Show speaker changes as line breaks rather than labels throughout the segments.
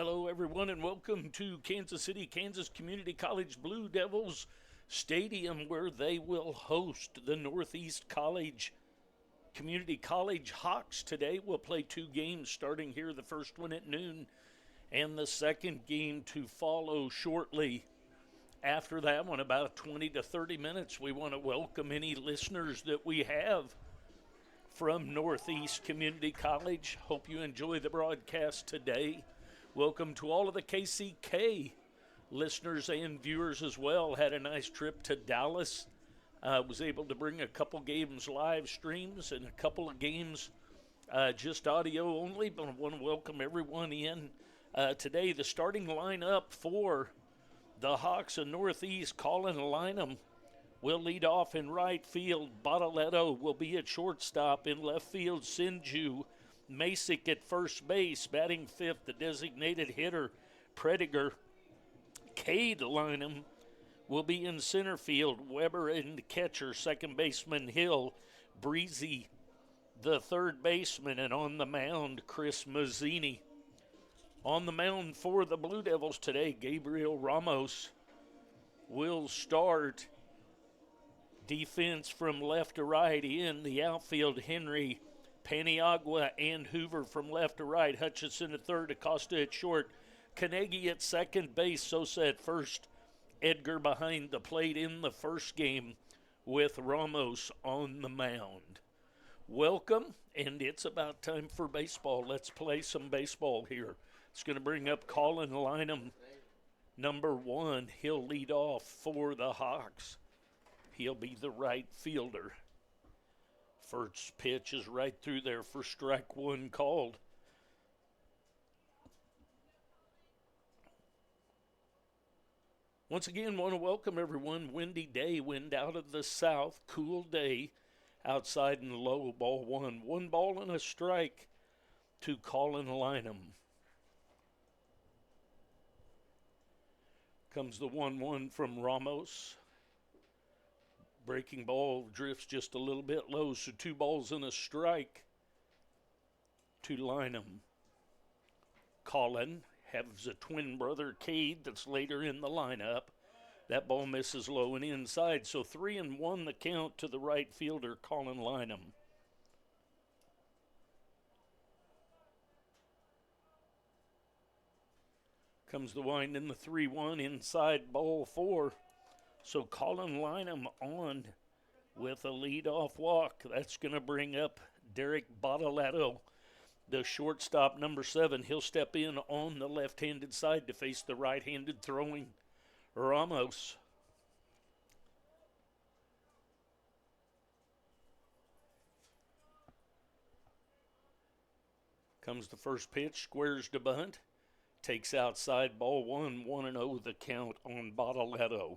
Hello, everyone, and welcome to Kansas City, Kansas Community College Blue Devils Stadium, where they will host the Northeast College Community College Hawks. Today we'll play two games, starting here, the first one at noon, and the second game to follow shortly after that one, about 20 to 30 minutes. We want to welcome any listeners that we have from Northeast Community College. Hope you enjoy the broadcast today. Welcome to all of the KCK listeners and viewers as well. Had a nice trip to Dallas. Was able to bring a couple games live streams and a couple of games just audio only, but I want to welcome everyone in today. The starting lineup for the Hawks of Northeast: Colin Lynham will lead off in right field. Bottaletto will be at shortstop. In left field, Sinju. Masick at first base. Batting fifth, the designated hitter, Prediger. Cade Lynham will be in center field. Weber in the catcher. Second baseman, Hill. Breezy, the third baseman. And on the mound, Chris Mazzini. On the mound for the Blue Devils today, Gabriel Ramos will start. Defense from left to right. In the outfield, Henry, Paniagua, and Hoover from left to right. Hutchinson at third, Acosta at short. Carnegie at second base, Sosa at first. Edgar behind the plate in the first game with Ramos on the mound. Welcome, and it's about time for baseball. Let's play some baseball here. It's going to bring up Colin Lynham, number one. He'll lead off for the Hawks. He'll be the right fielder. First pitch is right through there for strike one called. Once again, want to welcome everyone. Windy day, wind out of the south, cool day outside and low. Ball one. One ball and a strike to Colin Lynham. Comes the 1-1 from Ramos. Breaking ball drifts just a little bit low, so two balls and a strike to Lynham. Colin has a twin brother, Cade, that's later in the lineup. That ball misses low and inside, so 3-1 the count to the right fielder, Colin Lynham. Comes the wind in the 3-1 inside, ball four. So Colin Lynham on with a leadoff walk. That's going to bring up Derek Bottaletto, the shortstop, number 7. He'll step in on the left-handed side to face the right-handed throwing Ramos. Comes the first pitch, squares to bunt. Takes outside, ball one, 1-0 the count on Bottaletto.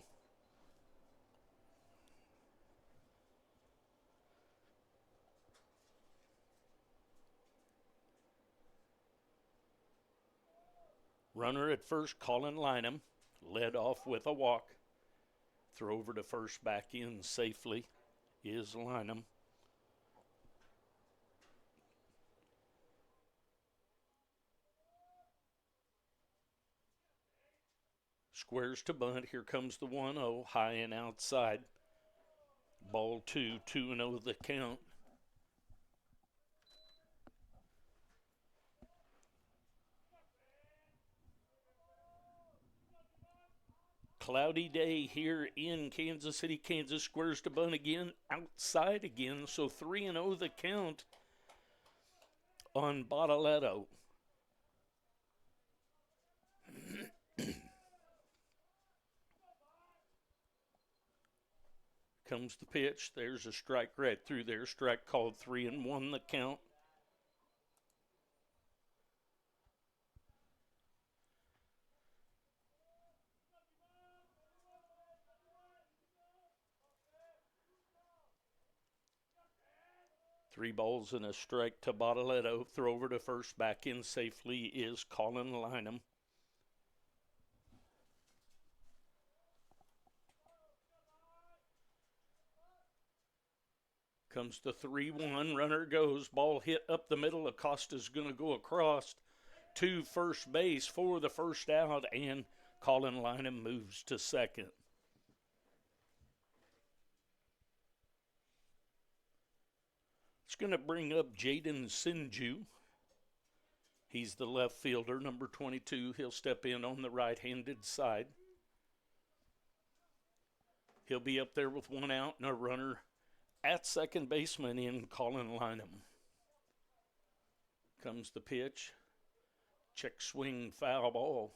Runner at first, Colin Lynham, led off with a walk. Throw over to first, back in safely is Lynham. Squares to bunt. Here comes the 1-0, high and outside. Ball two, 2-0 the count. Cloudy day here in Kansas City, Kansas. Squares to bunt again, outside again. So 3-0 the count on Bottaletto. Comes the pitch. There's a strike right through there. Strike called, 3-1 the count. Three balls and a strike to Bottaletto. Throw over to first, back in safely is Colin Lynham. Comes the 3-1. Runner goes. Ball hit up the middle. Acosta's going to go across to first base for the first out, and Colin Lynham moves to second. It's going to bring up Jaden Sinju. He's the left fielder, number 22. He'll step in on the right-handed side. He'll be up there with one out and a runner at second baseman in Colin Lynham. Comes the pitch. Check swing, foul ball.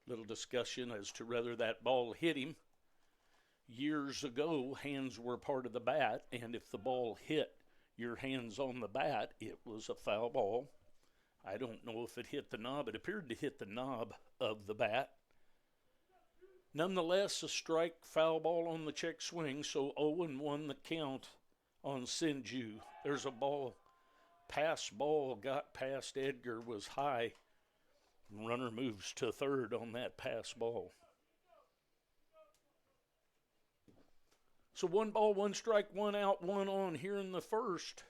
Little discussion as to whether that ball hit him. Years ago, hands were part of the bat, and if the ball hit your hands on the bat, it was a foul ball. I don't know if it hit the knob. It appeared to hit the knob of the bat. Nonetheless, a strike, foul ball on the check swing, so 0-1 the count on Sinju. There's a ball. Pass ball got past Edgar, was high. Runner moves to third on that pass ball. So 1 ball, 1 strike, 1 out, 1 on here in the first.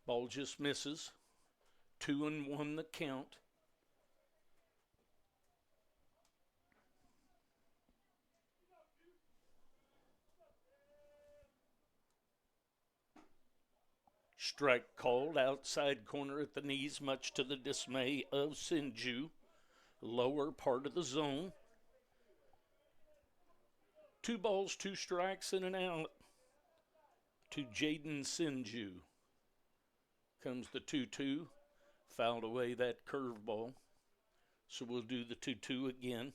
Ball just misses. 2-1 the count. Strike called outside corner at the knees, much to the dismay of Sinju. Lower part of the zone. 2 balls, 2 strikes, and an out to Jaden Sinju. Comes the 2-2. Fouled away that curveball. So we'll do the 2-2 again.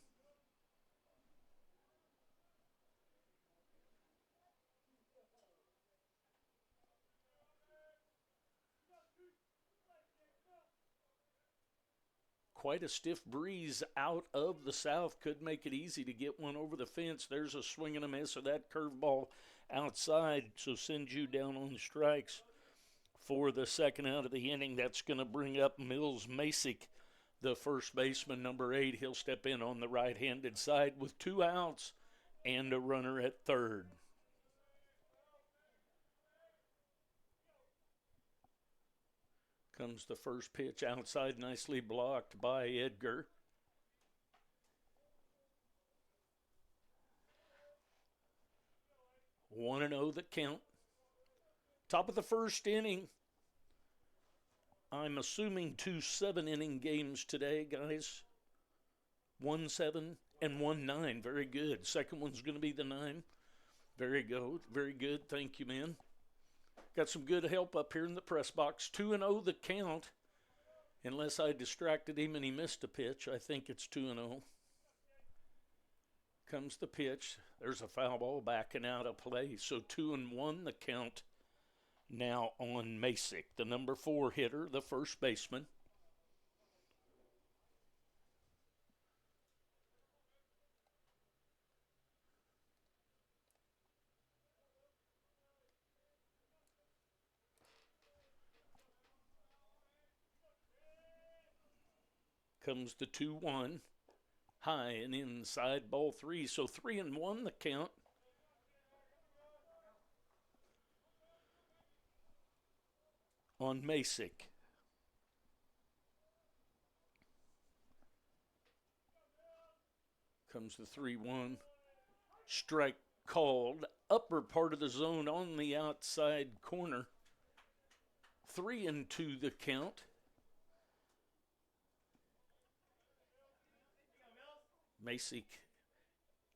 Quite a stiff breeze out of the south. Could make it easy to get one over the fence. There's a swing and a miss of that curveball outside. So Sinju down on strikes for the second out of the inning. That's going to bring up Mills Masick, the first baseman, number 8. He'll step in on the right-handed side with 2 outs and a runner at third. Comes the first pitch outside, nicely blocked by Edgar. One and 0 the count. Top of the first inning. I'm assuming 2 7-inning games today, guys. 1-7 and 1-9. Very good. Second one's going to be the 9. Very good. Very good. Thank you, man. Got some good help up here in the press box. 2-0 the count. Unless I distracted him and he missed a pitch, I think it's 2-0. Comes the pitch. There's a foul ball backing out of play. So 2-1 the count now on Masick, the number 4 hitter, the first baseman. Comes the 2-1, high and inside, ball 3. So 3-1 the count. On Masick. Comes the 3-1. Strike called. Upper part of the zone on the outside corner. 3-2 the count. Masick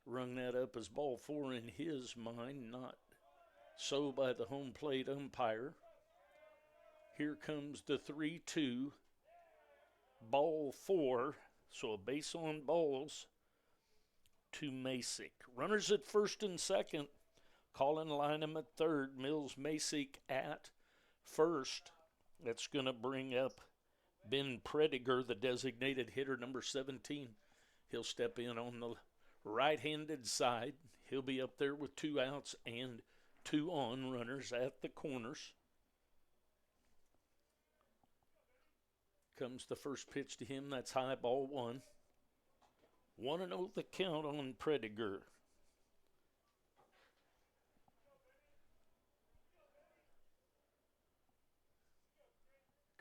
rung that up as ball 4 in his mind, not so by the home plate umpire. Here comes the 3-2, ball 4, so a base on balls to Masick. Runners at first and second. Colin Lynham at third. Mills Masick at first. That's going to bring up Ben Prediger, the designated hitter, number 17. He'll step in on the right-handed side. He'll be up there with 2 outs and 2 on, runners at the corners. Comes the first pitch to him. That's high, ball one. 1-0 the count on Prediger.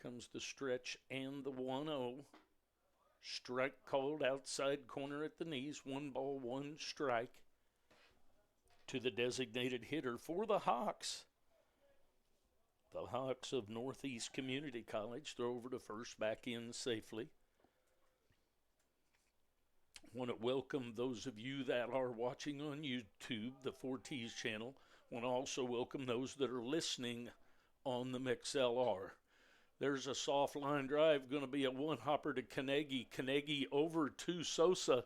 Comes the stretch and the 1-0. Strike called outside corner at the knees. 1-1 strike to the designated hitter for the Hawks. The Hawks of Northeast Community College throw over to first, back in safely. Want to welcome those of you that are watching on YouTube, the 4T's channel. Want to also welcome those that are listening on the MixLR. There's a soft line drive, going to be a one-hopper to Carnegie. Carnegie over to Sosa.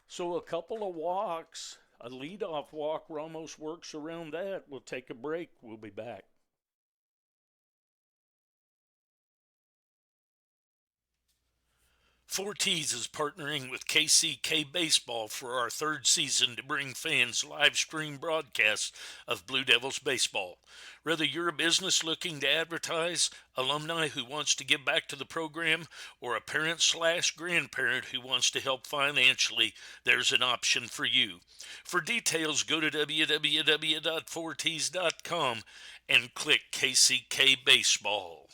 So a couple of walks, a leadoff walk. Ramos works around that. We'll take a break. We'll be back. Four T's is partnering with KCK Baseball for our third season to bring fans live stream broadcasts of Blue Devils baseball. Whether you're a business looking to advertise, alumni who wants to give back to the program, or a parent/grandparent who wants to help financially, there's an option for you. For details, go to www.4ts.com and click KCK Baseball.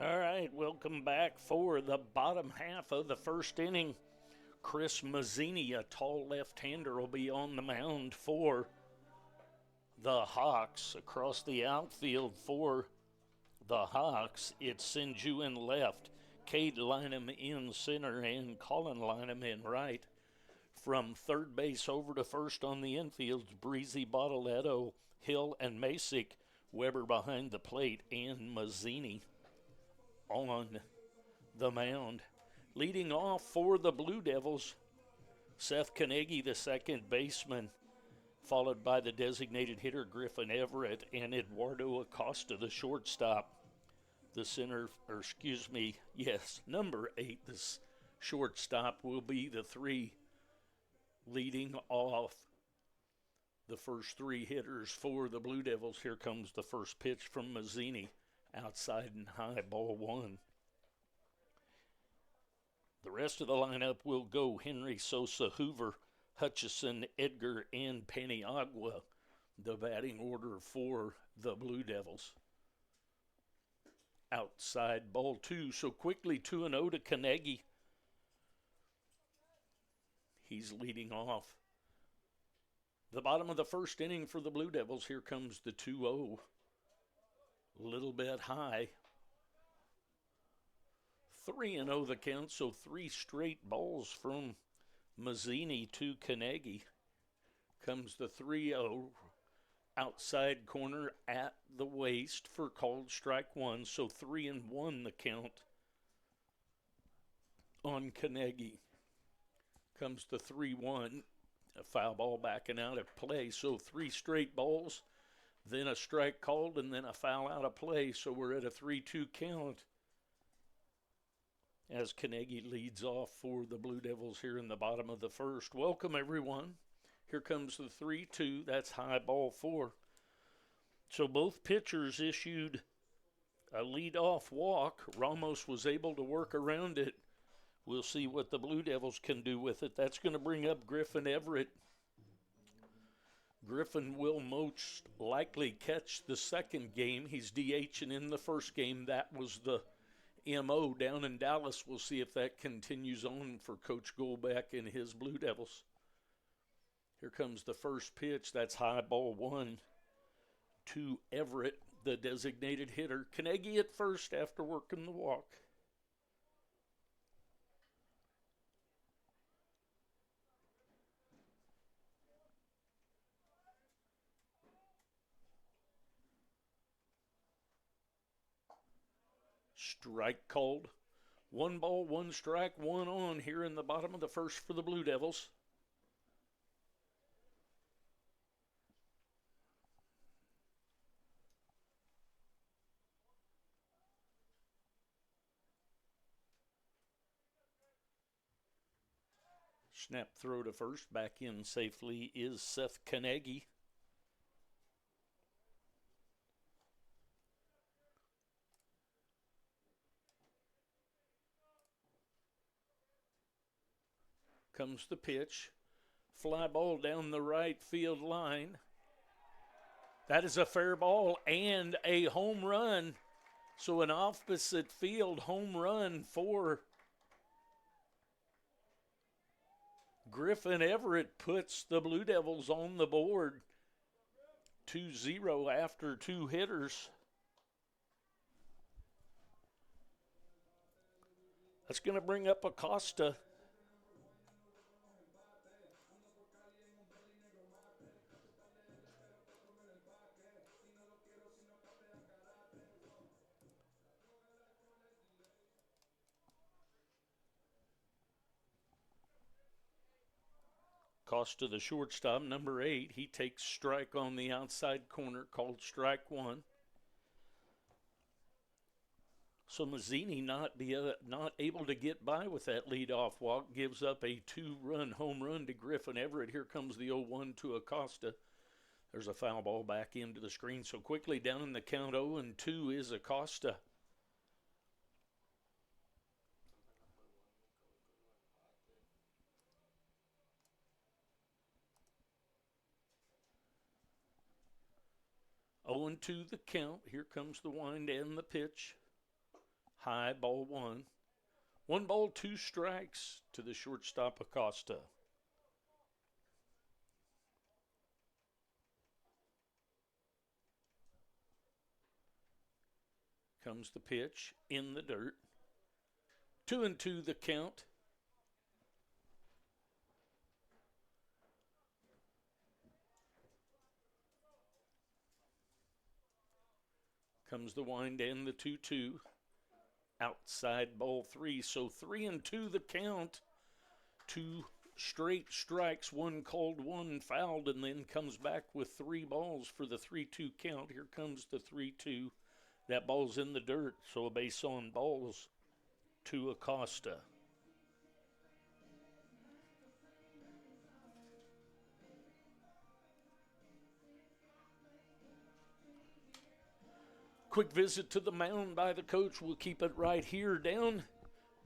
All right, welcome back for the bottom half of the first inning. Chris Mazzini, a tall left-hander, will be on the mound for the Hawks. Across the outfield for the Hawks, it's Sinju in left, Cade Lynham in center, and Colin Lynham in right. From third base over to first on the infield, Breezy, Bottaletto, Hill, and Masick. Weber behind the plate, and Mazzini on the mound. Leading off for the Blue Devils, Seth Carnegie, the second baseman, followed by the designated hitter Griffin Everett and Eduardo Acosta, the shortstop. The number 8, this shortstop, will be the three leading off the first three hitters for the Blue Devils. Here comes the first pitch from Mazzini. Outside and high, ball one. The rest of the lineup will go Henry, Sosa, Hoover, Hutchison, Edgar, and Paniagua, the batting order for the Blue Devils. Outside, ball two. So quickly 2-0 to Carnegie. He's leading off the bottom of the first inning for the Blue Devils. Here comes the 2-0. Little bit high. 3-0 the count, so 3 straight balls from Mazzini to Carnegie. Comes the 3-0. Outside corner at the waist for called strike one, so 3-1 the count on Carnegie. Comes the 3-1. A foul ball backing out of play, so 3 straight balls. Then a strike called, and then a foul out of play. So we're at a 3-2 count as Carnegie leads off for the Blue Devils here in the bottom of the first. Welcome, everyone. Here comes the 3-2. That's high, ball 4. So both pitchers issued a leadoff walk. Ramos was able to work around it. We'll see what the Blue Devils can do with it. That's going to bring up Griffin Everett. Griffin will most likely catch the second game. He's DHing in the first game. That was the MO down in Dallas. We'll see if that continues on for Coach Goldbeck and his Blue Devils. Here comes the first pitch. That's high, ball 1 to Everett, the designated hitter. Carnegie at first after working the walk. Strike called. 1 ball, 1 strike, 1 on here in the bottom of the first for the Blue Devils. Snap throw to first. Back in safely is Seth Kanegi. Comes the pitch. Fly ball down the right field line. That is a fair ball and a home run. So an opposite field home run for Griffin Everett puts the Blue Devils on the board. 2-0 after 2 hitters. That's going to bring up Acosta. Costa, the shortstop, number 8. He takes strike on the outside corner, called strike 1. So Mazzini not able to get by with that leadoff walk. Gives up a 2-run home run to Griffin Everett. Here comes the 0-1 to Acosta. There's a foul ball back into the screen. So quickly down in the count, 0-2 is Acosta. Oh, 2 the count. Here comes the wind and the pitch. High, ball 1. 1 ball, 2 strikes to the shortstop Acosta. Comes the pitch in the dirt. 2-2 the count. Comes the wind and the 2-2. Outside ball 3. So 3-2 the count. 2 straight strikes, 1 called, 1 fouled, and then comes back with 3 balls for the 3-2 count. Here comes the 3-2. That ball's in the dirt, so a base on balls to Acosta. Quick visit to the mound by the coach. We'll keep it right here. Down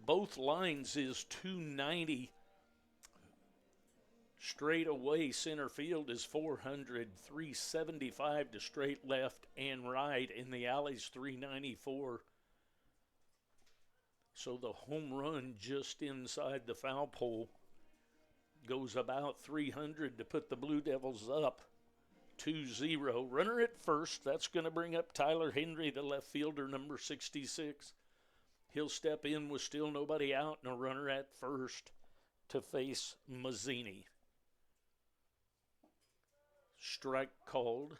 both lines is 290. Straight away, center field is 400. 375 to straight left and right. In the alleys, 394. So the home run just inside the foul pole goes about 300 to put the Blue Devils up 2-0. Runner at first. That's going to bring up Tyler Henry, the left fielder, number 66. He'll step in with still nobody out and a runner at first to face Mazzini. Strike called.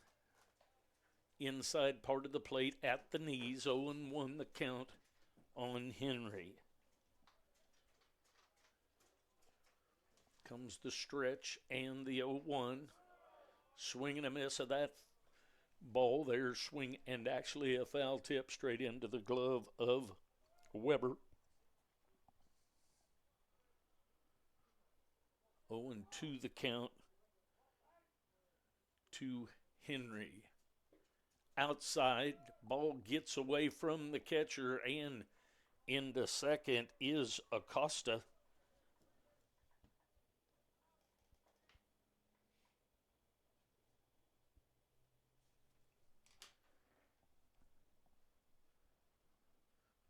Inside part of the plate at the knees. 0-1 the count on Henry. Comes the stretch and the 0-1. Swing and a miss of that ball. There's swing and actually a foul tip straight into the glove of Weber. 0-2 the count to Henry. Outside, ball gets away from the catcher, and into second is Acosta.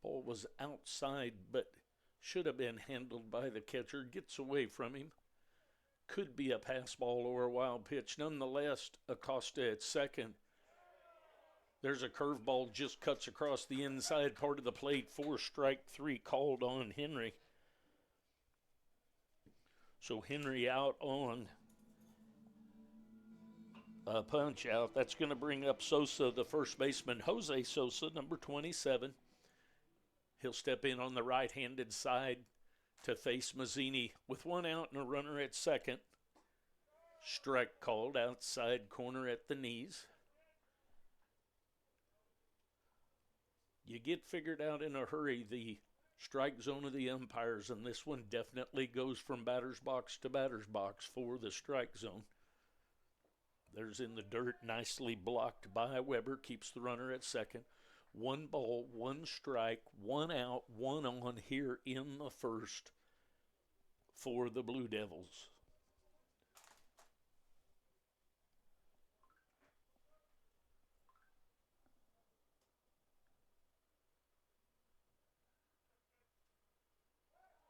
Ball was outside, but should have been handled by the catcher. Gets away from him. Could be a pass ball or a wild pitch. Nonetheless, Acosta at second. There's a curveball just cuts across the inside part of the plate. 4 strike 3 called on Henry. So Henry out on a punch out. That's going to bring up Sosa, the first baseman. Jose Sosa, number 27. He'll step in on the right-handed side to face Mazzini with 1 out and a runner at second. Strike called outside corner at the knees. You get figured out in a hurry the strike zone of the umpires, and this one definitely goes from batter's box to batter's box for the strike zone. There's in the dirt, nicely blocked by Weber, keeps the runner at second. 1 ball, 1 strike, 1 out, 1 on here in the first for the Blue Devils.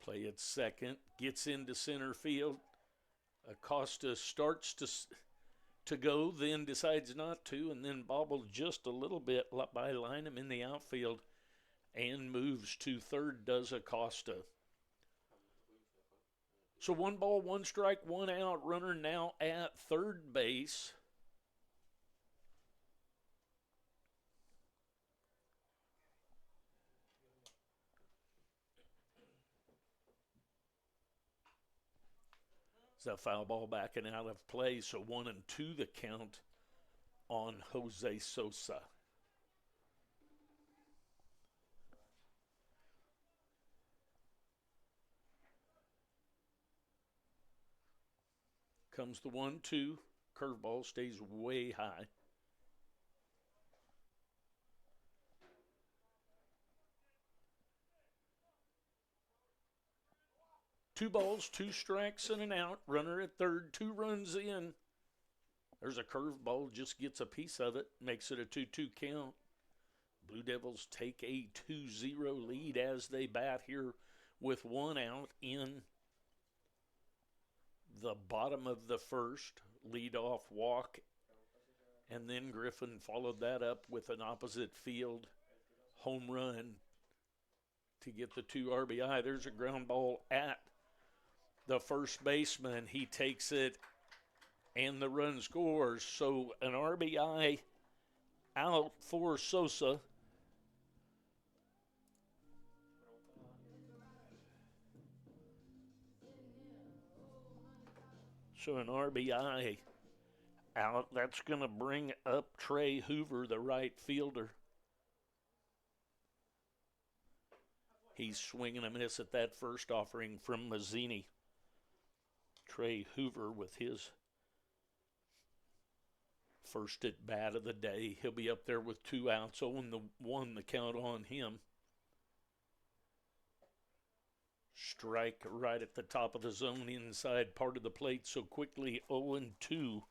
Play at second, gets into center field. Acosta starts to go, then decides not to, and then bobbles just a little bit by Lynham in the outfield and moves to third, does Acosta. So 1 ball, 1 strike, 1 out, runner now at third base. It's a foul ball backing out of play, so 1-2 the count on Jose Sosa. Comes the 1-2. Curveball stays way high. Two balls, 2 strikes, and an out. Runner at third, 2 runs in. There's a curveball, just gets a piece of it, makes it a 2-2 count. Blue Devils take a 2-0 lead as they bat here with 1 out in the bottom of the first. Leadoff walk, and then Griffin followed that up with an opposite field home run to get the 2 RBI. There's a ground ball at the first baseman. He takes it, and the run scores. So an RBI out for Sosa. So an RBI out. That's going to bring up Trey Hoover, the right fielder. He's swinging a miss at that first offering from Mazzini. Trey Hoover with his first at bat of the day. He'll be up there with 2 outs. 0-1 the count on him. Strike right at the top of the zone, inside part of the plate. So quickly 0-2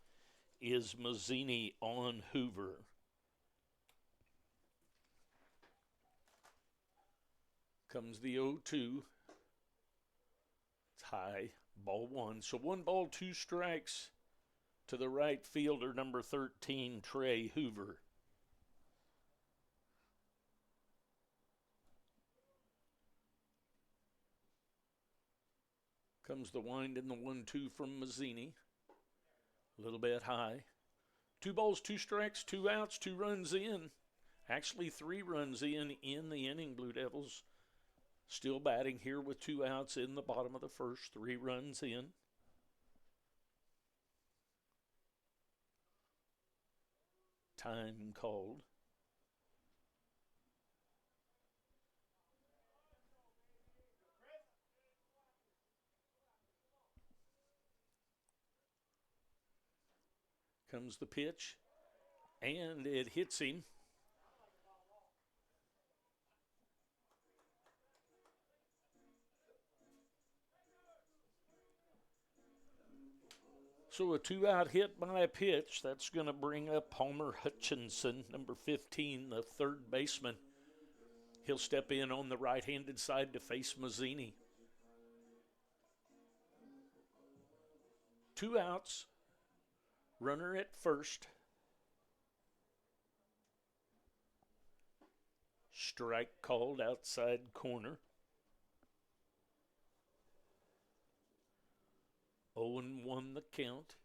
is Mazzini on Hoover. Comes the 0-2. It's high. Ball 1. So 1 ball, 2 strikes to the right fielder, number 13, Trey Hoover. Comes the wind in the 1-2 from Mazzini. A little bit high. 2 balls, 2 strikes, 2 outs, 2 runs in. Actually 3 runs in the inning. Blue Devils still batting here with 2 outs in the bottom of the first. 3 runs in. Time called. Comes the pitch, and it hits him. So a 2-out hit by a pitch. That's going to bring up Homer Hutchinson, number 15, the third baseman. He'll step in on the right-handed side to face Mazzini. 2 outs. Runner at first. Strike called outside corner. 0-1 the count.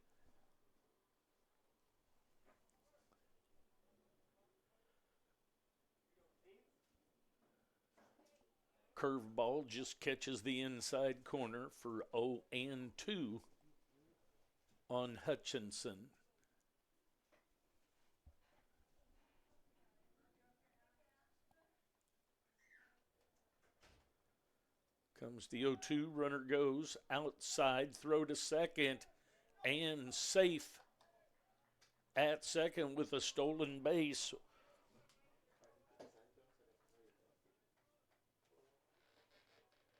Curveball just catches the inside corner for 0-2 on Hutchinson. Comes the 0-2, runner goes outside, throw to second, and safe at second with a stolen base.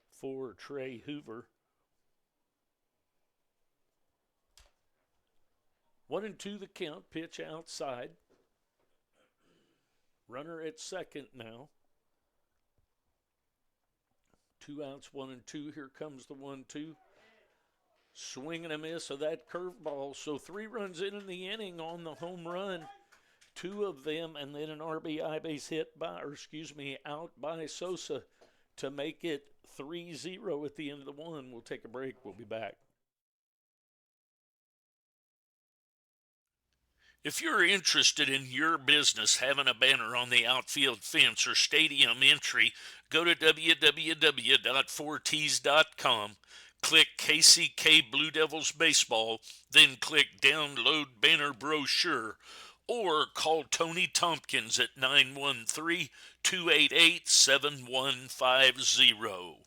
For Trey Hoover. 1-2 the count, pitch outside. Runner at second now. 2 outs, 1-2. Here comes the 1-2. Swing and a miss of that curveball. So 3 runs in the inning on the home run. 2 of them, and then an RBI base hit by, out by Sosa to make it 3-0 at the end of the 1. We'll take a break. We'll be back. If you're interested in your business having a banner on the outfield fence or stadium entry, go to www.4ts.com, click KCK Blue Devils Baseball, then click Download Banner Brochure, or call Tony Tompkins at 913-288-7150.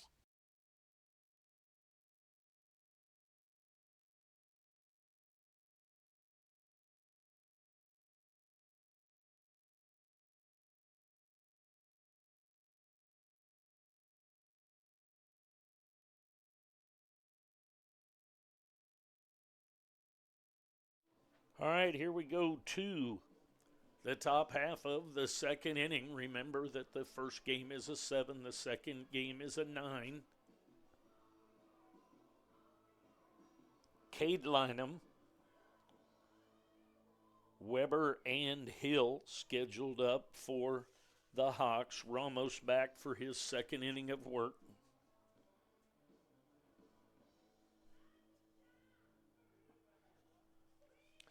All right, here we go to the top half of the second inning. Remember that the first game is a 7, the second game is a 9. Cade Lynham, Weber, and Hill scheduled up for the Hawks. Ramos back for his second inning of work.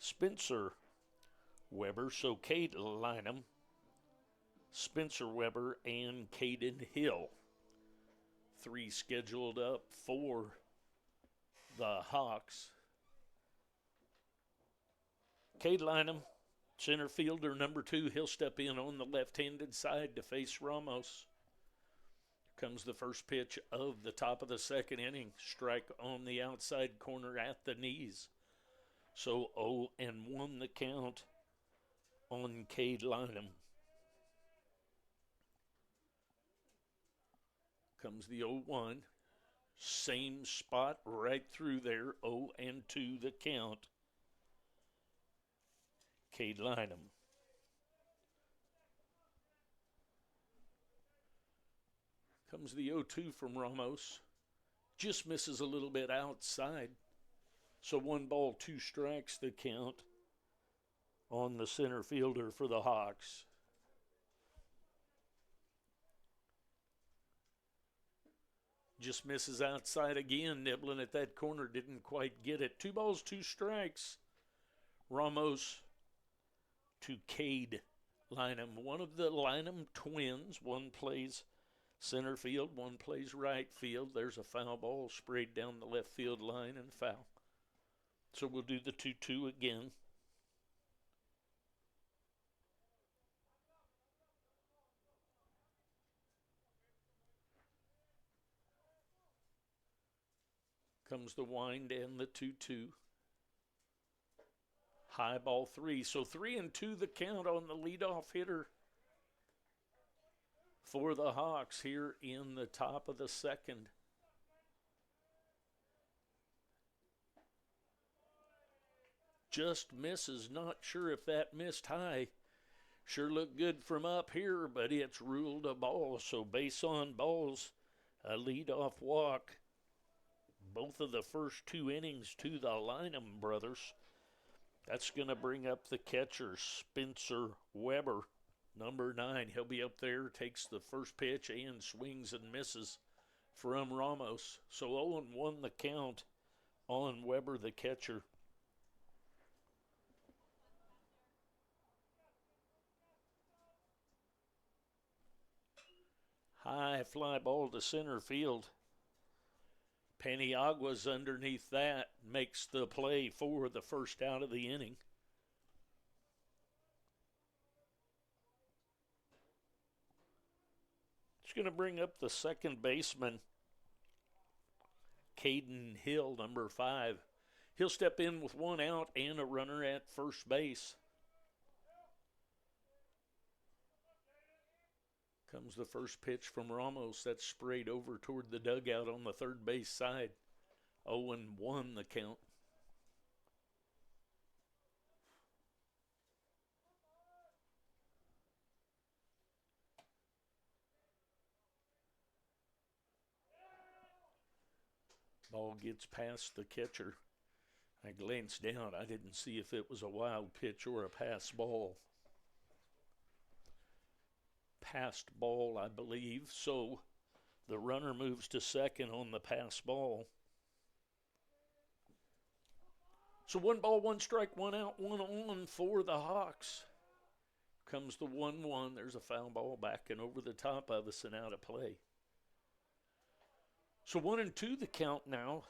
Spencer Weber, so Cade Lynham, Spencer Weber, and Caden Hill. 3 scheduled up for the Hawks. Cade Lynham, center fielder, number 2. He'll step in on the left-handed side to face Ramos. Comes the first pitch of the top of the second inning. Strike on the outside corner at the knees. So 0-1 the count on Cade Lynham. Comes the 0-1. Same spot right through there. 0-2 the count. Cade Lynham. Comes the 0-2 from Ramos. Just misses a little bit outside. So 1 ball, 2 strikes the count on the center fielder for the Hawks. Just misses outside again. Nibbling at that corner, didn't quite get it. 2 balls, 2 strikes. Ramos to Cade Lynham. One of the Lynham twins. One plays center field, one plays right field. There's a foul ball sprayed down the left field line and foul. So we'll do the 2-2 again. Comes the wind and the 2-2. High ball 3. So 3-2 the count on the leadoff hitter for the Hawks here in the top of the second. Just misses. Not sure if that missed high. Sure looked good from up here, but it's ruled a ball. So base on balls, a leadoff walk. Both of the first 2 innings to the Lynham brothers. That's going to bring up the catcher, Spencer Weber, number 9. He'll be up there, takes the first pitch and swings and misses from Ramos. So 0-1 the count on Weber, the catcher. High fly ball to center field. Paniagua's underneath that, makes the play for the first out of the inning. It's going to bring up the second baseman, Caden Hill, number 5. He'll step in with 1 out and a runner at first base. Comes the first pitch from Ramos. That's sprayed over toward the dugout on the third base side. 0-1 the count. Ball gets past the catcher. I glanced down. I didn't see if it was a wild pitch or a pass ball. Passed ball, I believe. So the runner moves to second on the pass ball. So 1 ball, 1 strike, 1 out, 1 on for the Hawks. Comes the 1-1. There's a foul ball backing over the top of us and out of play. So 1-2 the count now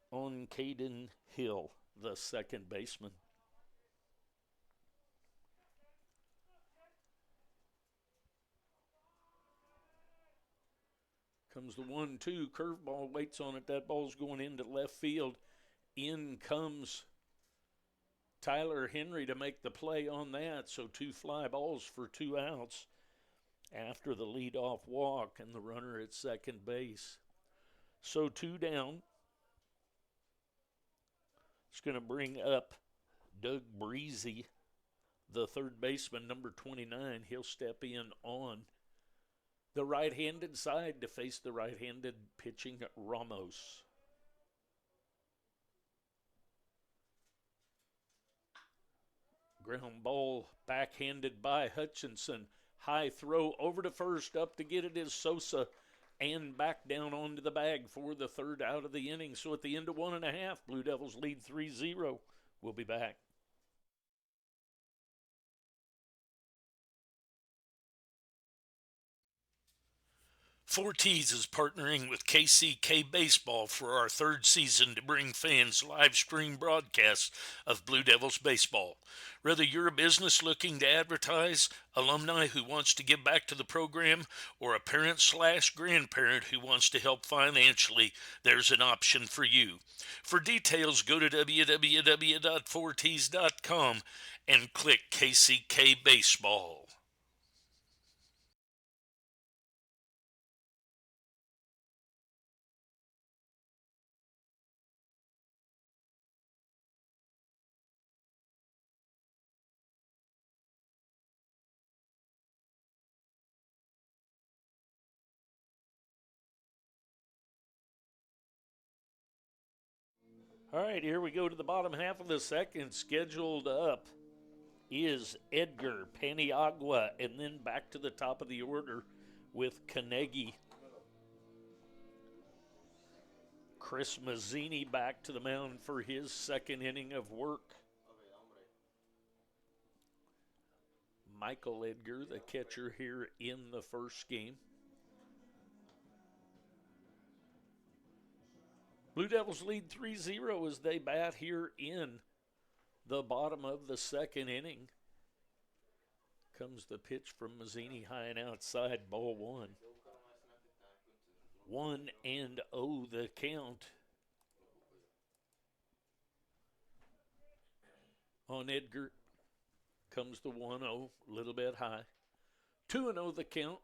on Caden Hill, the second baseman. Comes the 1-2, curveball, waits on it. That ball's going into left field. In comes Tyler Henry to make the play on that. So 2 fly balls for 2 outs after the leadoff walk and the runner at second base. So 2 down. It's going to bring up Doug Breezy, the third baseman, number 29. He'll step in on the right-handed side to face the right-handed pitching Ramos. Ground ball backhanded by Hutchinson. High throw over to first. Up to get it is Sosa. And back down onto the bag for the third out of the inning. So at the end of 1.5, Blue Devils lead 3-0. We'll be back. Forties is partnering with KCK Baseball for our third season to bring fans live stream broadcasts of Blue Devils baseball. Whether you're a business looking to advertise, alumni who wants to give back to the program, or a parent/grandparent who wants to help financially, there's an option for you. For details, go to www.forties.com and click KCK Baseball. All right, here we go to the bottom half of the second. Scheduled up is Edgar, Paniagua, and then back to the top of the order with Carnegie. Chris Mazzini back to the mound for his second inning of work. Michael Edgar, the catcher here in the first game. Blue Devils lead 3-0 as they bat here in the bottom of the second inning. Comes the pitch from Mazzini, high and outside, ball 1. 1-0 the count on Edgar. Comes the 1-0, a little bit high. 2-0 the count.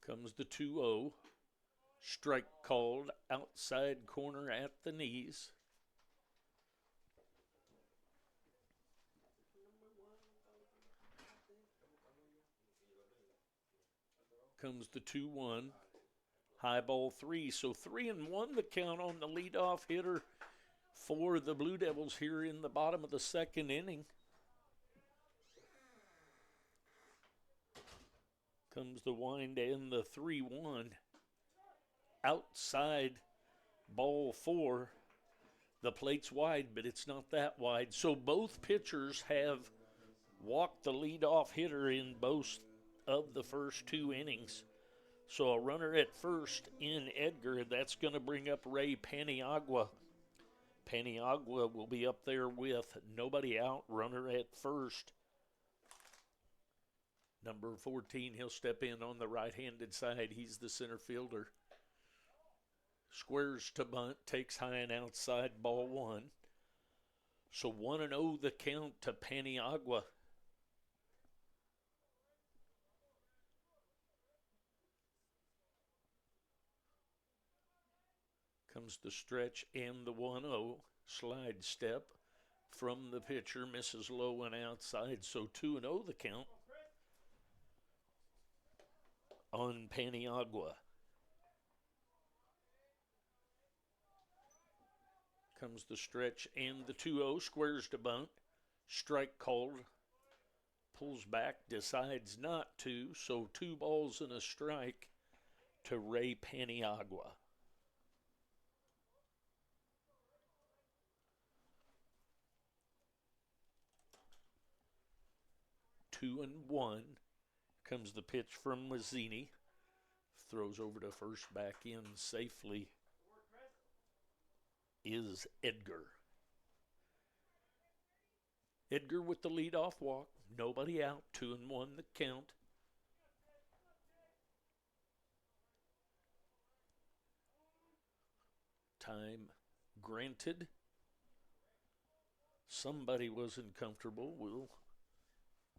Comes the 2-0. Strike called outside corner at the knees. Comes the 2-1. High ball 3. So 3-1 the count on the leadoff hitter for the Blue Devils here in the bottom of the second inning. Comes the wind and the 3-1. Outside ball 4. The plate's wide, but it's not that wide. So both pitchers have walked the leadoff hitter in both of the first 2 innings. So a runner at first in Edgar, that's going to bring up Ray Paniagua. Paniagua will be up there with nobody out, runner at first. Number 14, he'll step in on the right-handed side. He's the center fielder. Squares to bunt, takes high and outside, ball 1. So 1-0 the count to Paniagua. Comes the stretch and the 1-0. Slide step from the pitcher, misses low and outside. So 2-0 the count on Paniagua. Comes the stretch and the 2-0, squares to bunt. Strike called. Pulls back, decides not to. So 2 balls and a strike to Ray Paniagua. 2-1. Comes the pitch from Mazzini. Throws over to first, back in safely is Edgar. Edgar with the leadoff walk. Nobody out. 2-1 the count. Time granted. Somebody wasn't comfortable. We'll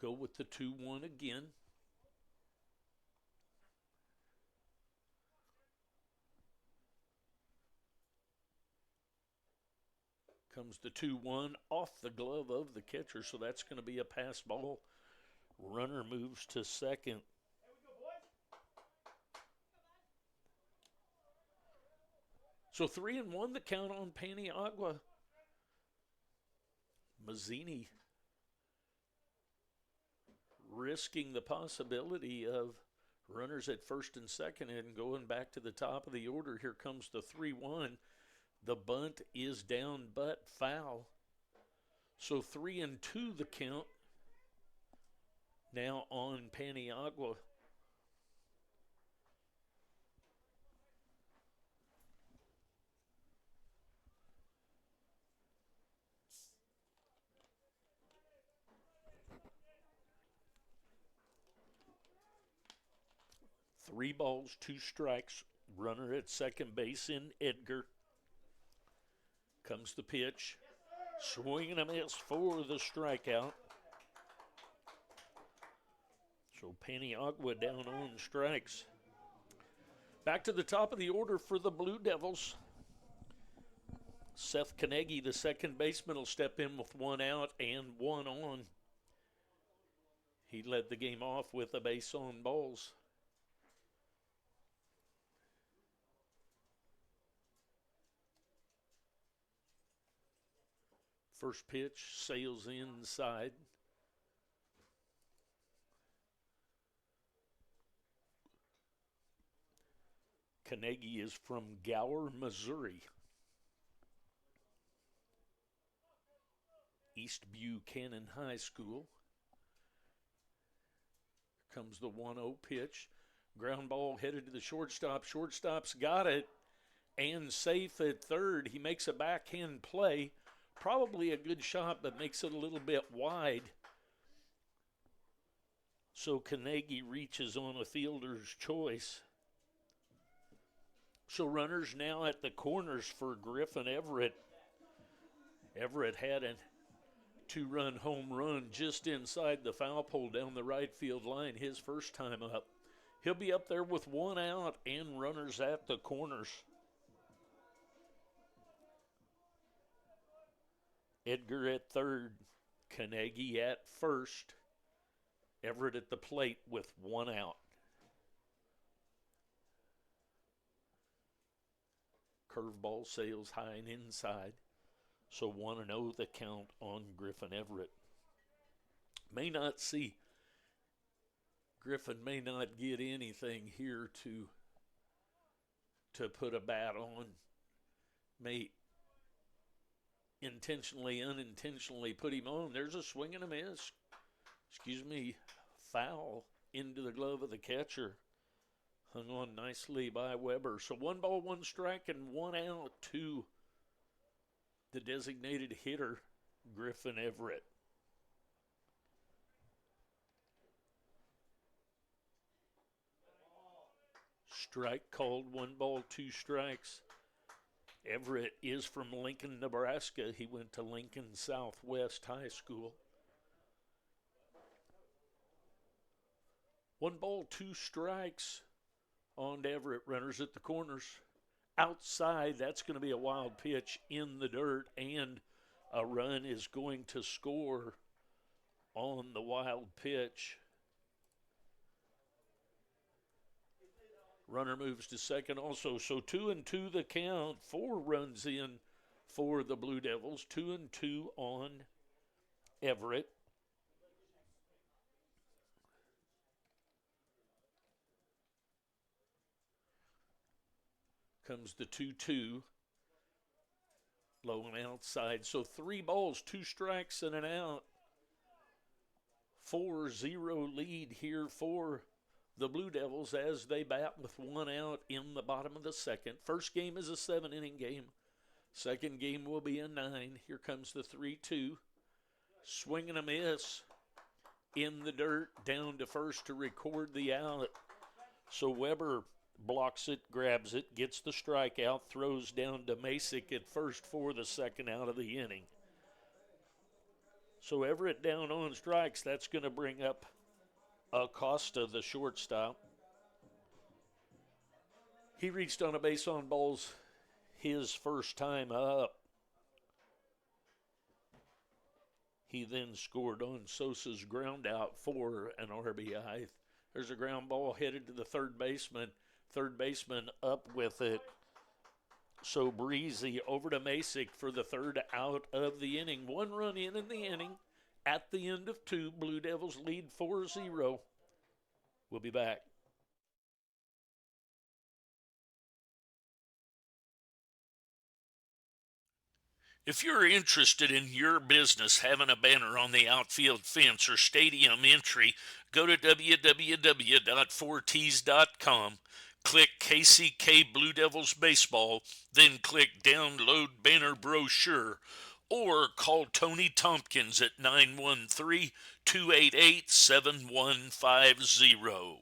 go with the 2-1 again. Comes the 2-1 off the glove of the catcher, so that's going to be a pass ball. Runner moves to second. So 3-1 the count on Paniagua. Mazzini risking the possibility of runners at first and second and going back to the top of the order. Here comes the 3-1. The bunt is down but foul. So 3-2 the count now on Paniagua. Three balls, 2 strikes. Runner at second base in Edgar. Comes the pitch. Swing and a miss for the strikeout. So Paniagua down on strikes. Back to the top of the order for the Blue Devils. Seth Carnegie, the second baseman, will step in with 1 out and 1 on. He led the game off with a base on balls. First pitch sails inside. Carnegie is from Gower, Missouri. East Buchanan High School. Comes the 1-0 pitch. Ground ball headed to the shortstop. Shortstop's got it and safe at third. He makes a backhand play. Probably a good shot, but makes it a little bit wide. So Carnegie reaches on a fielder's choice. So runners now at the corners for Griffin Everett. Everett had a 2-run home run just inside the foul pole down the right field line his first time up. He'll be up there with 1 out and runners at the corners. Edgar at third, Carnegie at first, Everett at the plate with 1 out. Curveball sails high and inside, so 1-0 the count on Griffin Everett. Griffin may not get anything here to put a bat on. May intentionally, unintentionally put him on. There's a swing and a miss. Foul into the glove of the catcher. Hung on nicely by Weber. So 1 ball, 1 strike, and 1 out to the designated hitter, Griffin Everett. Strike called, 1 ball, 2 strikes. Everett is from Lincoln, Nebraska. He went to Lincoln Southwest High School. 1 ball, 2 strikes on Everett. Runners at the corners. Outside, that's going to be a wild pitch in the dirt, and a run is going to score on the wild pitch. Runner moves to second also. So 2-2 the count. 4 runs in for the Blue Devils. 2-2 on Everett. Comes the 2-2. Low and outside. So 3 balls, 2 strikes, and an out. 4-0 lead here for the Blue Devils as they bat with 1 out in the bottom of the second. First game is a 7-inning game. Second game will be a 9. Here comes the 3-2. Swing and a miss in the dirt, down to first to record the out. So Weber blocks it, grabs it, gets the strikeout, throws down to Masick at first for the second out of the inning. So Everett down on strikes. That's going to bring up Acosta, the shortstop. He reached on a base on balls his first time up. He then scored on Sosa's ground out for an RBI. There's a ground ball headed to the third baseman. Third baseman up with it. So Breezy over to Masick for the third out of the inning. 1 run in the inning. At the end of 2, Blue Devils lead 4-0. We'll be back. If you're interested in your business having a banner on the outfield fence or stadium entry, go to www.4ts.com, click KCK Blue Devils Baseball, then click Download Banner Brochure, or call Tony Tompkins at 913-288-7150.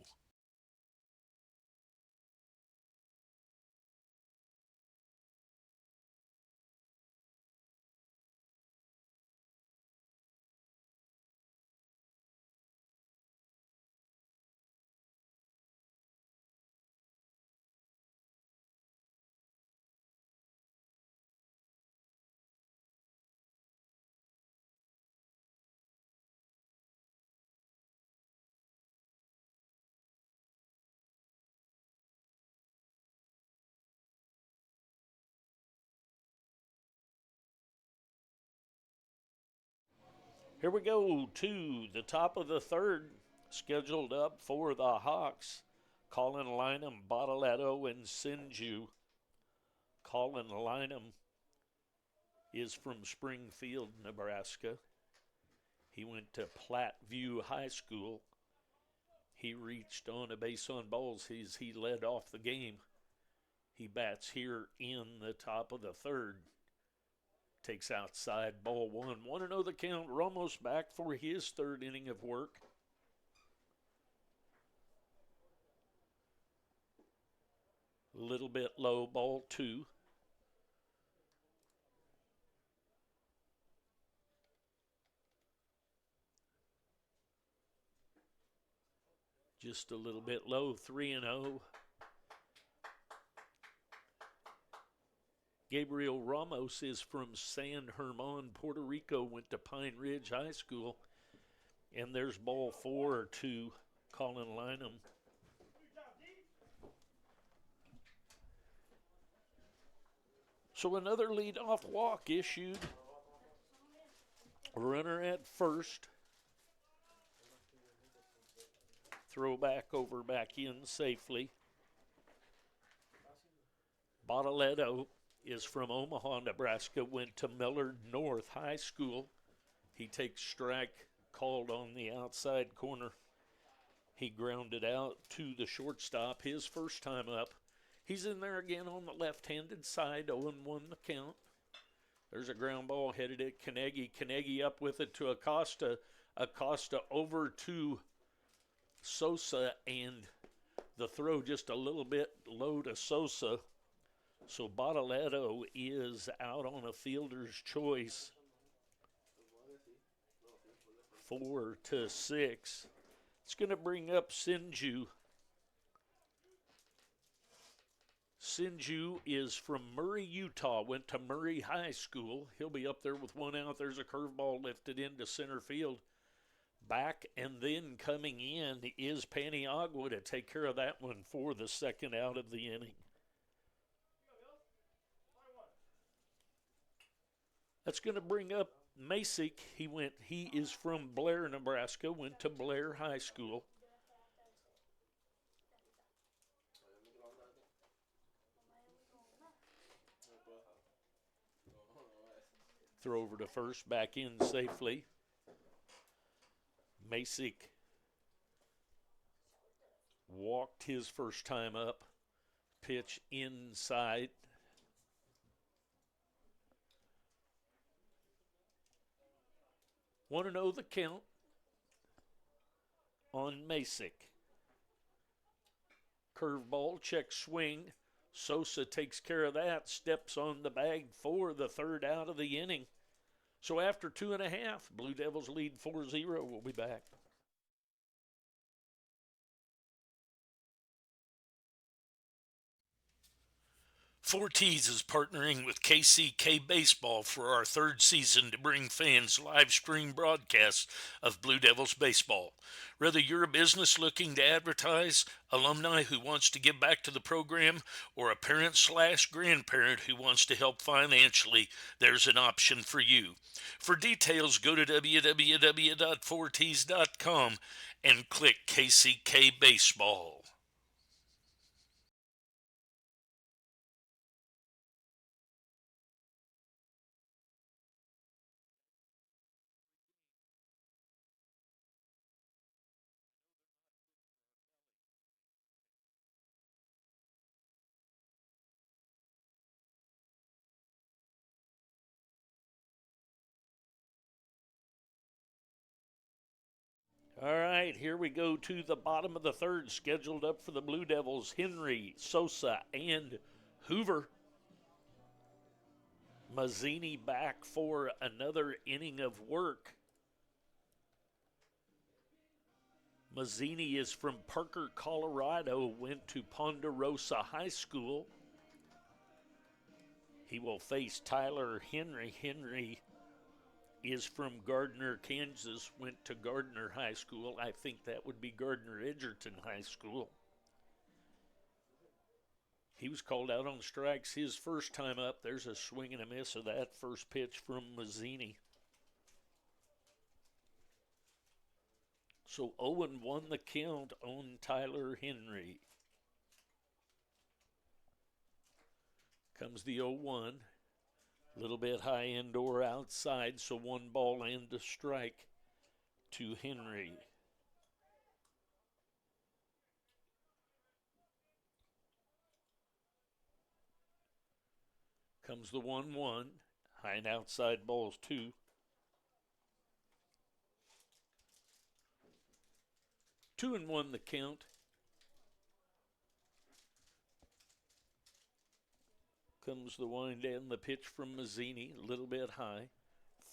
Here we go to the top of the third, scheduled up for the Hawks. Colin Lynham, Bottletto, and Sinju. Colin Lynham is from Springfield, Nebraska. He went to Platteview High School. He reached on a base on balls as he led off the game. He bats here in the top of the third. Takes outside, ball 1. 1-0 the count. Ramos back for his third inning of work. A little bit low, ball 2. Just a little bit low, 3-0. Gabriel Ramos is from San German, Puerto Rico, went to Pine Ridge High School. And there's ball 4 to Colin Lynham. So another leadoff walk issued. Runner at first. Throw back in safely. Bottletto is from Omaha, Nebraska, went to Millard North High School. He takes strike called on the outside corner. He grounded out to the shortstop, his first time up. He's in there again on the left-handed side, 0-1 the count. There's a ground ball headed at Carnegie. Carnegie up with it to Acosta. Acosta over to Sosa, and the throw just a little bit low to Sosa. So Bottletto is out on a fielder's choice. 4-6. It's going to bring up Sinju. Sinju is from Murray, Utah, went to Murray High School. He'll be up there with one out. There's a curveball lifted into center field. Back and then coming in is Paniagua to take care of that one for the second out of the inning. That's going to bring up Masick. He is from Blair, Nebraska, went to Blair High School. Throw over to first, back in safely. Masick walked his first time up. Pitch inside. Want to know the count on Masick. Curveball, check swing. Sosa takes care of that, steps on the bag for the third out of the inning. So after 2.5, Blue Devils lead 4-0. We'll be back. Forties is partnering with KCK Baseball for our third season to bring fans live stream broadcasts of Blue Devils baseball. Whether you're a business looking to advertise, alumni who wants to give back to the program, or a parent/grandparent who wants to help financially, there's an option for you. For details, go to www.forties.com and click KCK Baseball. All right, here we go to the bottom of the third. Scheduled up for the Blue Devils, Henry, Sosa, and Hoover. Mazzini back for another inning of work. Mazzini is from Parker, Colorado, went to Ponderosa High School. He will face Tyler Henry. Henry is from Gardner, Kansas, went to Gardner High School. I think that would be Gardner Edgerton High School. He was called out on strikes his first time up. There's a swing and a miss of that first pitch from Mazzini. So 0-1 the count on Tyler Henry. Comes the 0-1. A little bit high indoor outside, so one ball and a strike to Henry. Comes the 1-1. High and outside balls 2. 2-1 the count. Comes the wind and the pitch from Mazzini, a little bit high.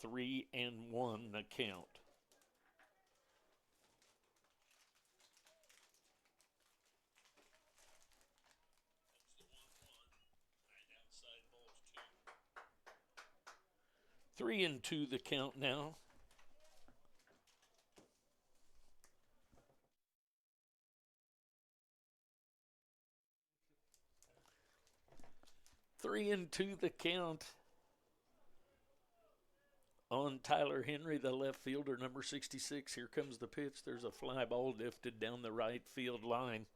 3-1 the count. Three and two the count now. Three and two the count on Tyler Henry, the left fielder, number 66. Here comes the pitch. There's a fly ball lifted down the right field line.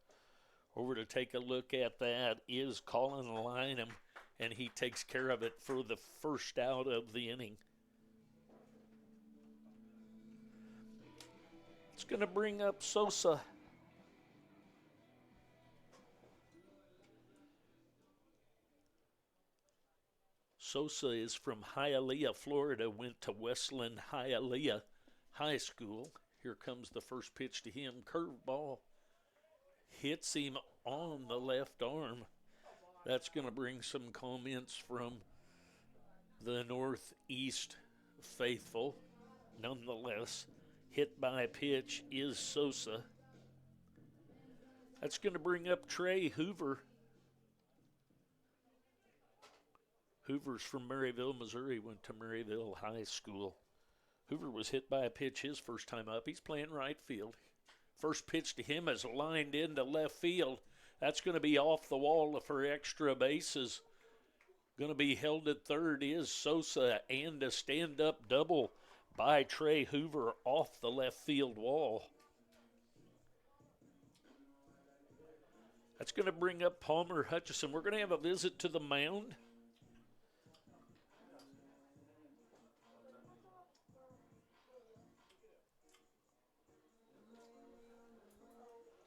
Over to take a look at that is Colin Lynham. and he takes care of it for the first out of the inning. It's going to bring up Sosa. Sosa is from Hialeah, Florida, went to Westland Hialeah High School. Here comes the first pitch to him. Curveball hits him on the left arm. That's going to bring some comments from the Northeast faithful. Nonetheless, hit by pitch is Sosa. That's going to bring up Trey Hoover. Hoover's from Maryville, Missouri, went to Maryville High School. Hoover was hit by a pitch his first time up. He's playing right field. First pitch to him is lined into left field. That's going to be off the wall for extra bases. Going to be held at third is Sosa, and a stand-up double by Trey Hoover off the left field wall. That's going to bring up Palmer Hutchison. We're going to have a visit to the mound.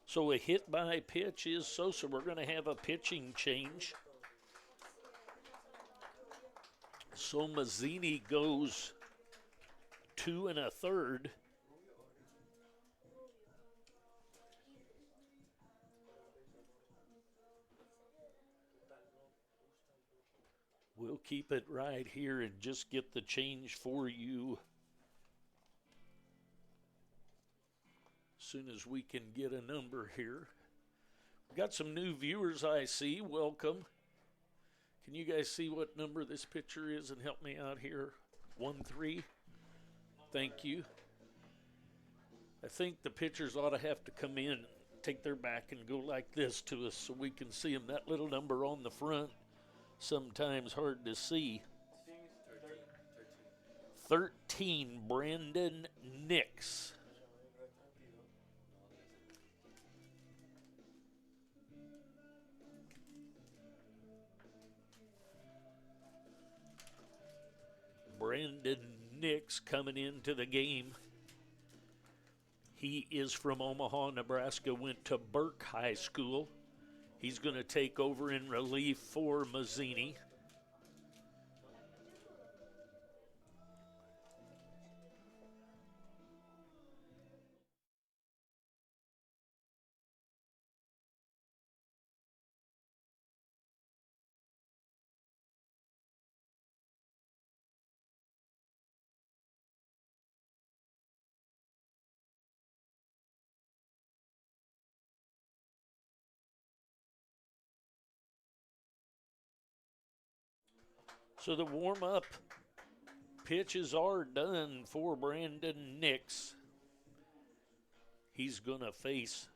So a hit by pitch is Sosa. We're going to have a pitching change. So Mazzini goes 2 1/3. We'll keep it right here and just get the change for you as soon as we can get a number here. We've got some new viewers I see. Welcome. Can you guys see what number this pitcher is and help me out here? 1-3. Thank you. I think the pitchers ought to have to come in, take their back, and go like this to us so we can see them. That little number on the front, sometimes hard to see. 13, Brandon Nix. Brandon Nix coming into the game. He is from Omaha, Nebraska, went to Burke High School. He's going to take over in relief for Mazzini. So the warm-up pitches are done for Brandon Nix. He's going to face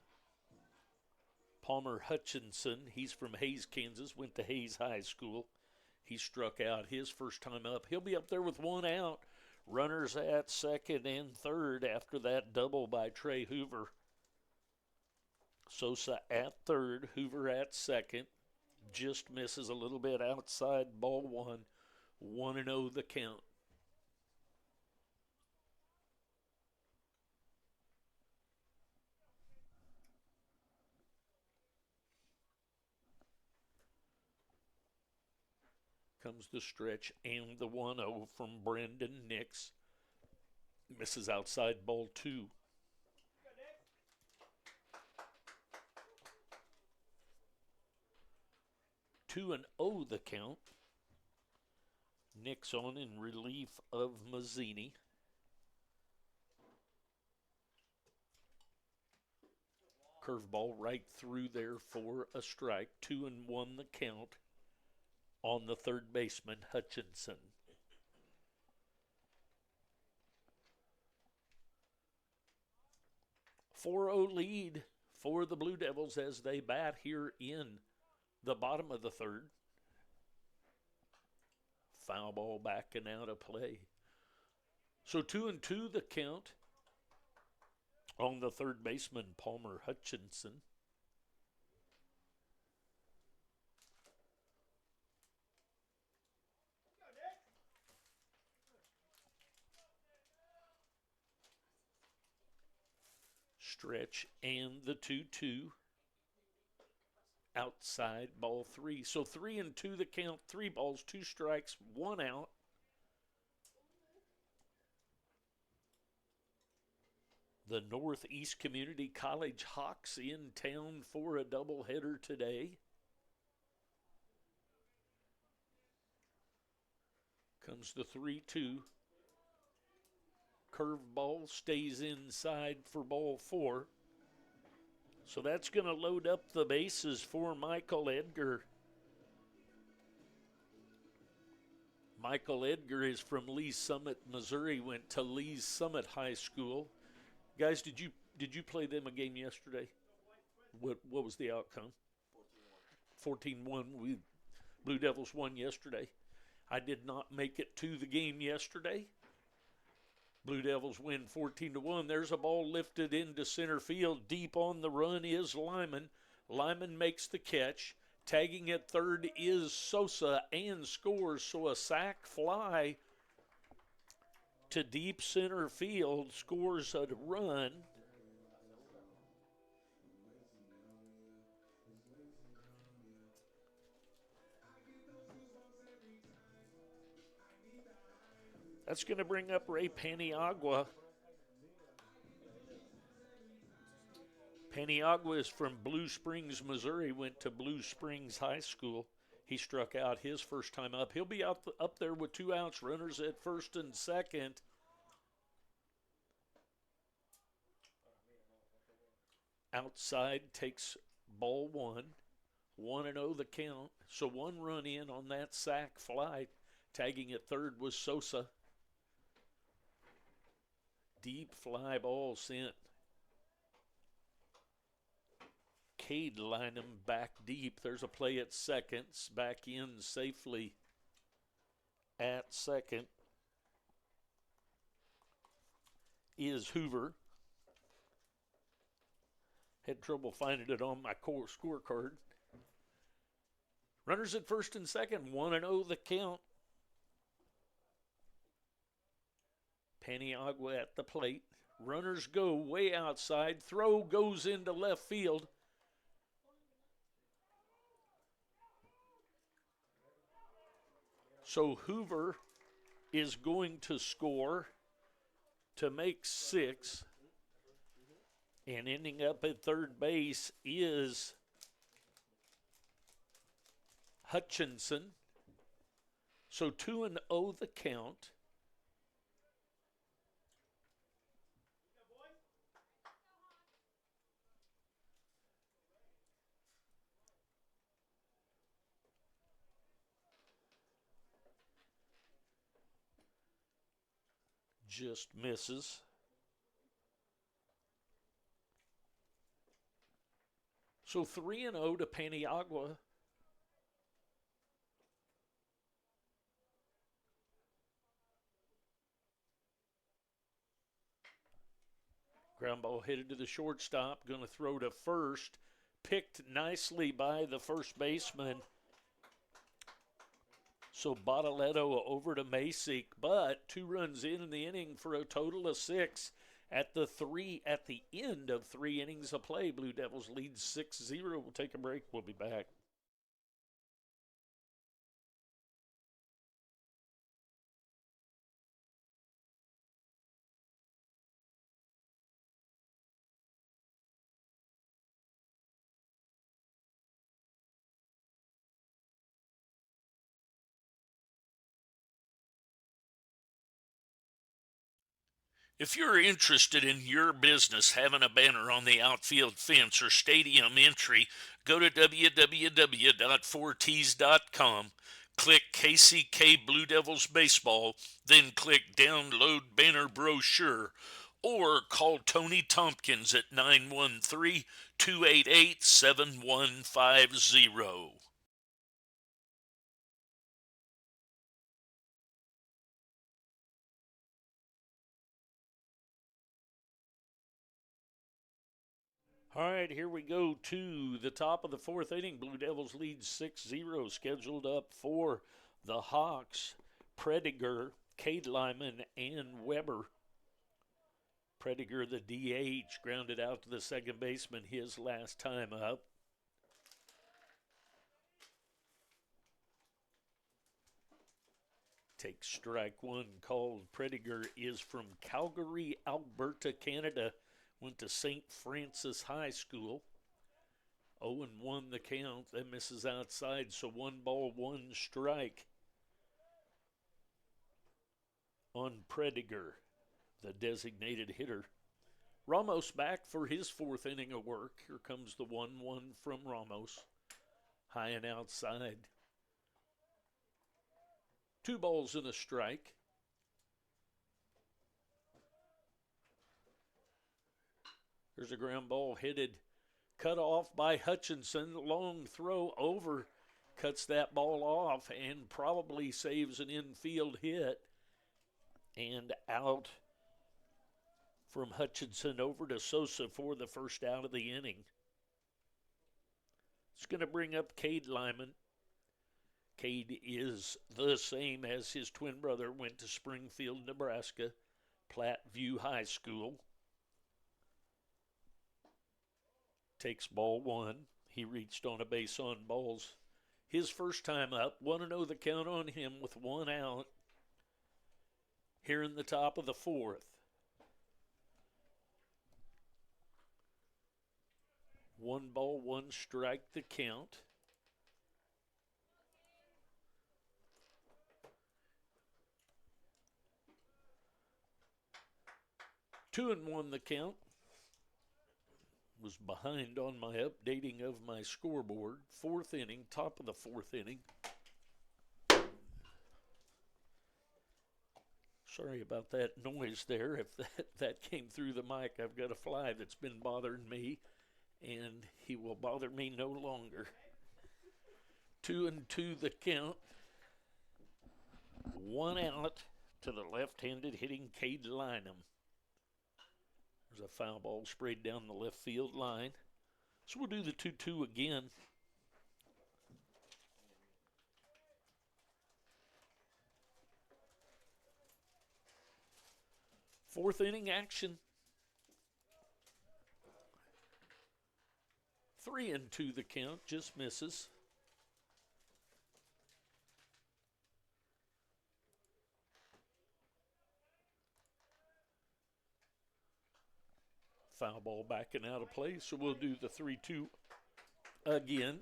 Palmer Hutchinson. He's from Hays, Kansas, went to Hays High School. He struck out his first time up. He'll be up there with 1 out. Runners at second and third after that double by Trey Hoover. Sosa at third, Hoover at second. Just misses a little bit outside, ball one. 1-0 the count. Comes the stretch and the 1-0 from Brandon Nix. Misses outside, ball 2. Two and 0 the count. Nix on in relief of Mazzini. Curveball right through there for a strike. 2-1 the count on the third baseman, Hutchinson. .4-0 lead for the Blue Devils as they bat here in the bottom of the third. Foul ball backing out of play. So 2-2 the count on the third baseman, Palmer Hutchinson. Stretch and the 2-2. Outside, ball 3. So 3-2 the count. 3 balls, 2 strikes, 1 out. The Northeast Community College Hawks in town for a doubleheader today. Comes the 3-2. Curveball stays inside for ball 4. So that's going to load up the bases for Michael Edgar. Michael Edgar is from Lee's Summit, Missouri, went to Lee's Summit High School. Guys, did you play them a game yesterday? What was the outcome? 14-1. We Blue Devils won yesterday. I did not make it to the game yesterday. Blue Devils win 14-1. There's a ball lifted into center field. Deep on the run is Lyman. Lyman makes the catch. Tagging at third is Sosa and scores. So a sac fly to deep center field, scores a run. That's going to bring up Ray Paniagua. Paniagua is from Blue Springs, Missouri, went to Blue Springs High School. He struck out his first time up. He'll be up there with 2 outs, runners at first and second. Outside takes ball 1. 1-0 the count. So 1 run in on that sac fly. Tagging at third was Sosa. Deep fly ball sent. Cade line him back deep. There's a play at second. Back in safely at second is Hoover. Had trouble finding it on my core scorecard. Runners at first and second. 1-0 the count. Paniagua at the plate. Runners go way outside. Throw goes into left field. So Hoover is going to score to make 6. And ending up at third base is Hutchinson. So 2-0 the count. Just misses. So 3-0 to Paniagua. Ground ball headed to the shortstop. Going to throw to first. Picked nicely by the first baseman. So Bottaletto over to Masick, but 2 runs in the inning for a total of 6. At the end of 3 innings of play, Blue Devils lead 6-0. We'll take a break. We'll be back. If you're interested in your business having a banner on the outfield fence or stadium entry, go to www.4ts.com, click KCK Blue Devils Baseball, then click Download Banner Brochure, or call Tony Tompkins at 913-288-7150. All right, here we go to the top of the 4th inning. Blue Devils lead 6-0. Scheduled up for the Hawks, Prediger, Cade Lyman, and Weber. Prediger, the DH, grounded out to the second baseman his last time up. Takes strike one called. Prediger is from Calgary, Alberta, Canada. Went to St. Francis High School. 0-1 the count. That misses outside, so 1 ball, 1 strike on Prediger, the designated hitter. Ramos back for his 4th inning of work. Here comes the 1-1 from Ramos. High and outside. 2 balls and a strike. There's a ground ball headed, cut off by Hutchinson. Long throw over, cuts that ball off and probably saves an infield hit. And out from Hutchinson over to Sosa for the first out of the inning. It's going to bring up Cade Lyman. Cade is the same as his twin brother, went to Springfield, Nebraska, Platteview High School. Takes ball 1. He reached on a base on balls. His first time up, 1-0 the count on him with 1 out. Here in the top of the 4th. 1 ball, 1 strike the count. Two and 1 the count. Was behind on my updating of my scoreboard. 4th inning, top of the 4th inning. Sorry about that noise there. If that came through the mic, I've got a fly that's been bothering me, and he will bother me no longer. 2-2 the count. 1 out to the left-handed hitting Cade Lynham. There's a foul ball sprayed down the left field line. So we'll do the 2-2 again. Fourth inning action. 3-2 the count, just misses. Foul ball backing out of play, so we'll do the 3-2 again.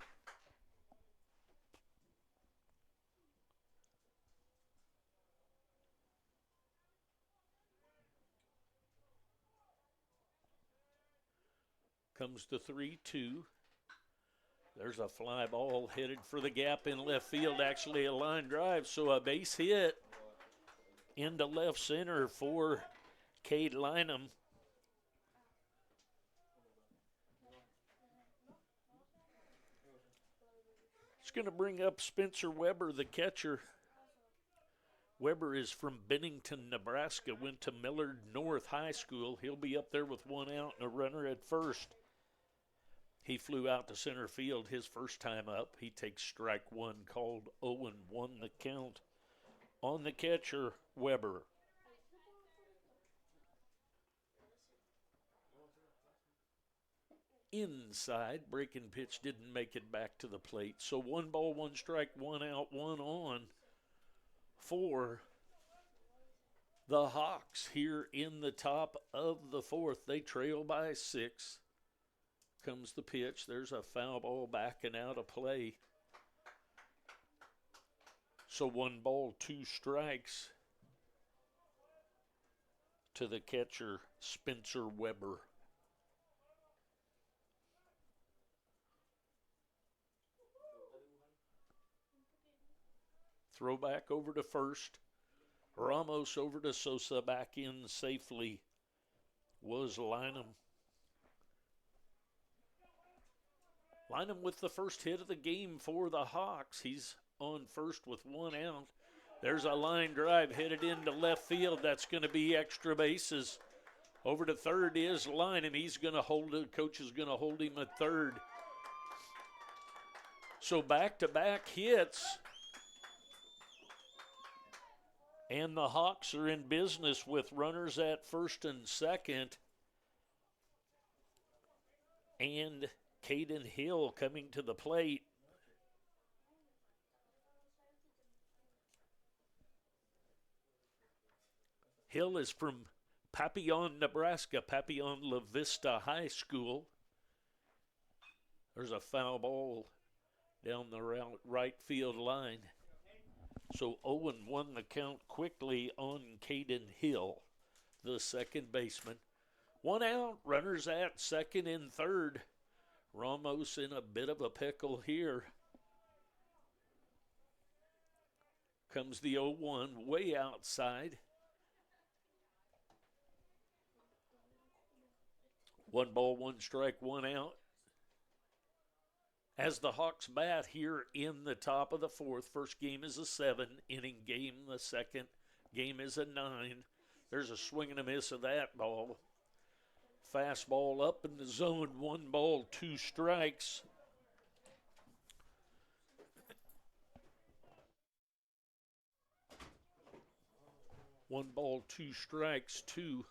Comes the 3-2. There's a fly ball headed for the gap in left field, actually a line drive, so a base hit into left center for Cade Lynham. It's going to bring up Spencer Weber, the catcher. Weber is from Bennington, Nebraska, went to Millard North High School. He'll be up there with 1 out and a runner at first. He flew out to center field his first time up. He takes strike 1, called 0-1 the count on the catcher, Weber. Inside, breaking pitch didn't make it back to the plate. So 1 ball, 1 strike, 1 out, 1 on for the Hawks here in the top of the 4th. They trail by 6. Comes the pitch. There's a foul ball backing out of play. So 1 ball, 2 strikes to the catcher, Spencer Weber. Throw back over to first. Ramos over to Sosa, back in safely was Lynham. Lynham with the first hit of the game for the Hawks. He's on first with 1 out. There's a line drive headed into left field. That's going to be extra bases. Over to third is Lynham. He's going to hold it. Coach is going to hold him at third. So back-to-back hits And the Hawks are in business with runners at first and second. And Caden Hill coming to the plate. Hill is from Papillon, Nebraska, Papillon La Vista High School. There's a foul ball down the right field line. So Owen won the count quickly on Caden Hill, the second baseman. One out, runners at second and third. Ramos in a bit of a pickle here. Comes the 0-1 way outside. 1 ball, 1 strike, 1 out. As the Hawks bat here in the top of the fourth, first game is a 7-inning game. The second game is a 9. There's a swing and a miss of that ball. Fastball up in the zone, 1 ball, 2 strikes. One ball, 2 strikes to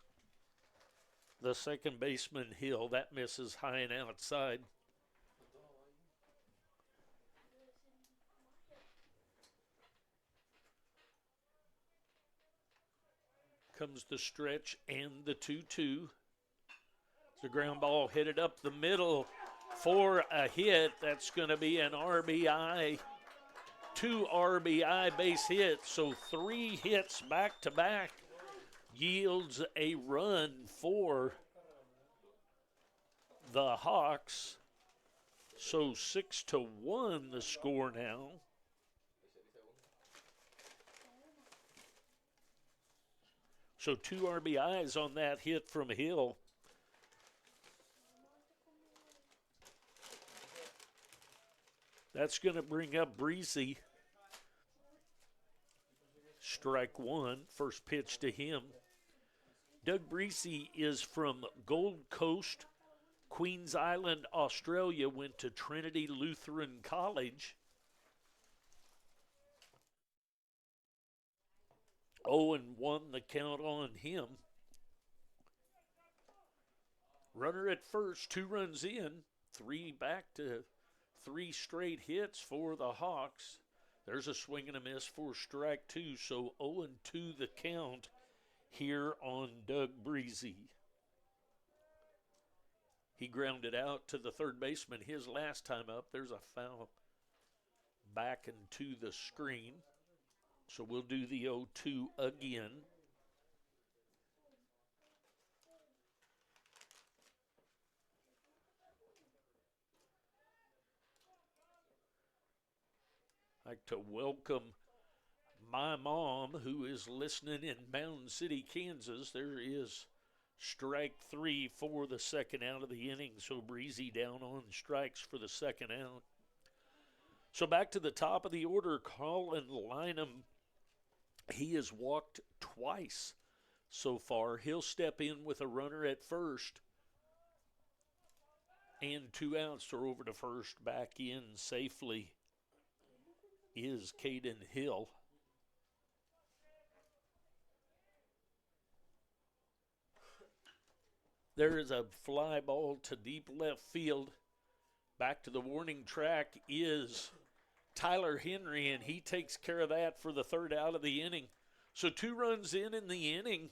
the second baseman, Hill. That misses high and outside. Comes the stretch and the 2-2. The ground ball hit it up the middle for a hit. That's going to be an RBI. 2 RBI base hits. So 3 hits back to back yields a run for the Hawks. So 6-1 the score now. So 2 RBIs on that hit from Hill. That's going to bring up Breezy. Strike 1, first pitch to him. Doug Breezy is from Gold Coast, Queens Island, Australia, went to Trinity Lutheran College. 0-1 the count on him. Runner at first, 2 runs in, 3 back to 3 straight hits for the Hawks. There's a swing and a miss for strike 2, so 0-2 the count here on Doug Breezy. He grounded out to the third baseman his last time up. There's a foul back into the screen. So we'll do the 0-2 again. I'd like to welcome my mom, who is listening in Mountain City, Kansas. There is strike 3 for the second out of the inning. So Breezy down on strikes for the second out. So back to the top of the order, Colin Lynham. He has walked twice so far. He'll step in with a runner at first. And 2 outs are over to first. Back in safely is Caden Hill. There is a fly ball to deep left field. Back to the warning track is Tyler Henry, and he takes care of that for the third out of the inning. So 2 runs in the inning.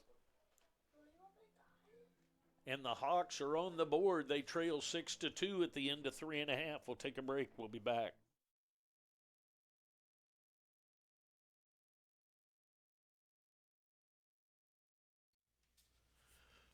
And the Hawks are on the board. They trail 6-2 at the end of 3.5. We'll take a break. We'll be back.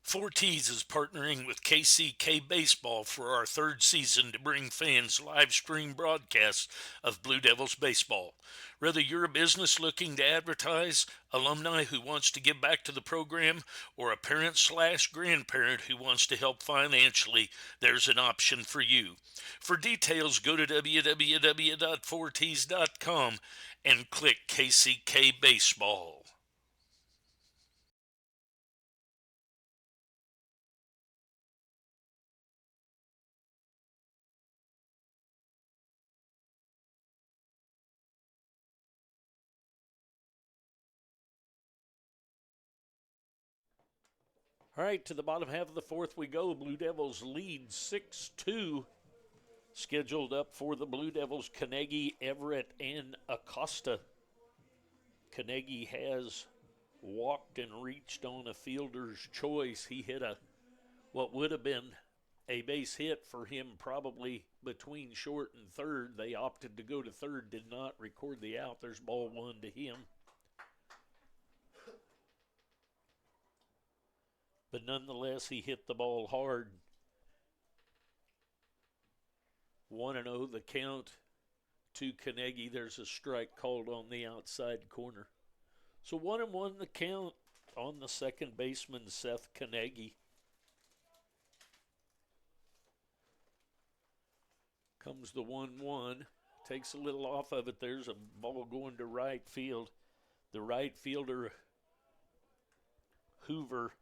Four T's is partnering with KCK Baseball for our 3rd season to bring fans live stream broadcasts of Blue Devils baseball. Whether you're a business looking to advertise, alumni who wants to give back to the program, or a parent/grandparent who wants to help financially, there's an option for you. For details, go to www.4ts.com and click KCK Baseball. All right, to the bottom half of the fourth we go. Blue Devils lead 6-2. Scheduled up for the Blue Devils, Carnegie, Everett, and Acosta. Carnegie has walked and reached on a fielder's choice. He hit what would have been a base hit for him, probably between short and third. They opted to go to third, did not record the out. There's ball one to him. But nonetheless, he hit the ball hard. 1-0 the count to Carnegie. There's a strike called on the outside corner. So 1-1 the count on the second baseman, Seth Carnegie. Comes the 1-1. Takes a little off of it. There's a ball going to right field. The right fielder, Hoover,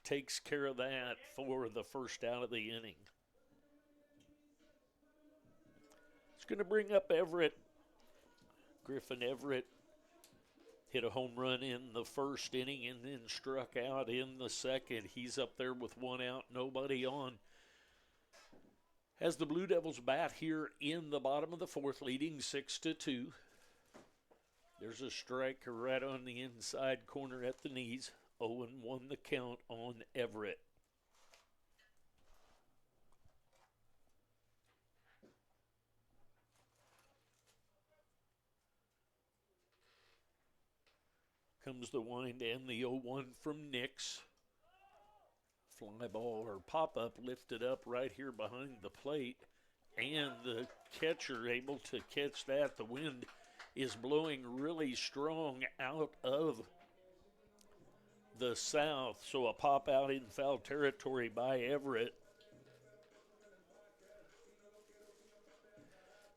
takes care of that for the first out of the inning. It's going to bring up Everett. Griffin Everett hit a home run in the first inning and then struck out in the second. He's up there with one out, nobody on. As the Blue Devils bat here in the bottom of the fourth, leading 6-2. There's a strike right on the inside corner at the knees. 0-1 the count on Everett. Comes the wind and the 0-1 from Nix. Fly ball or pop-up lifted up right here behind the plate. And the catcher able to catch that. The wind is blowing really strong out of the south. So a pop out in foul territory by Everett.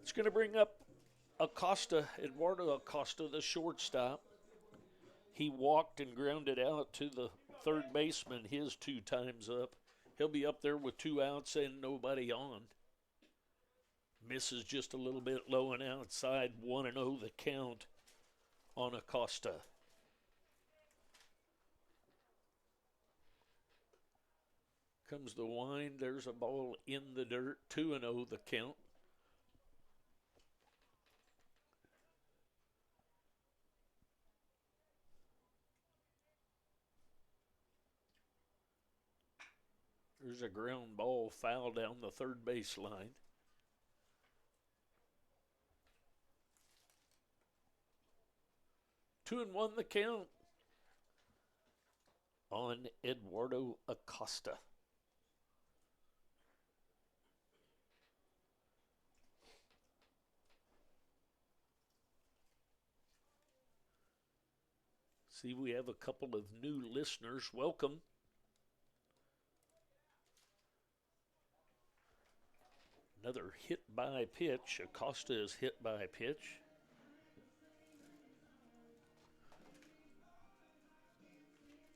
It's going to bring up Acosta, Eduardo Acosta, the shortstop. He walked and grounded out to the third baseman his 2 times up. He'll be up there with 2 outs and nobody on. Misses just a little bit low and outside. 1-0 the count on Acosta. Comes the wind. There's a ball in the dirt. 2-0 the count. There's a ground ball foul down the third base line. Two and one the count on Eduardo Acosta. See, we have a couple of new listeners. Welcome. Another hit by pitch. Acosta is hit by pitch.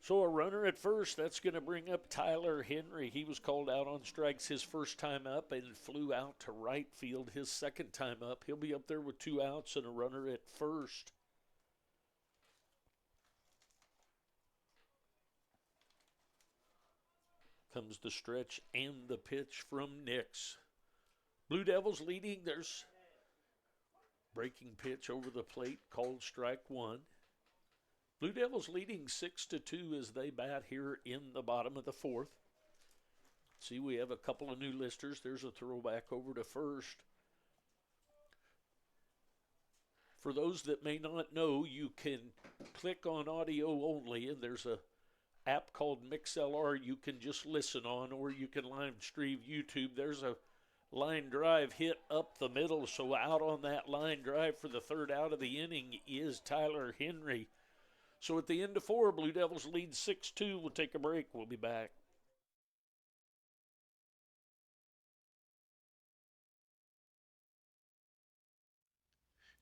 So a runner at first. That's going to bring up Tyler Henry. He was called out on strikes his first time up and flew out to right field his second time up. He'll be up there with 2 outs and a runner at first. Comes the stretch and the pitch from Nix. Blue Devils leading. There's breaking pitch over the plate, called strike 1. Blue Devils leading 6-2 as they bat here in the bottom of the fourth. See, we have a couple of new listers. There's a throwback over to first. For those that may not know, you can click on audio only, and there's a app called MixLR you can just listen on, or you can live stream YouTube. There's a line drive hit up the middle, so out on that line drive for the third out of the inning is Tyler Henry. So at the end of 4, Blue Devils lead 6-2. We'll take a break. We'll be back.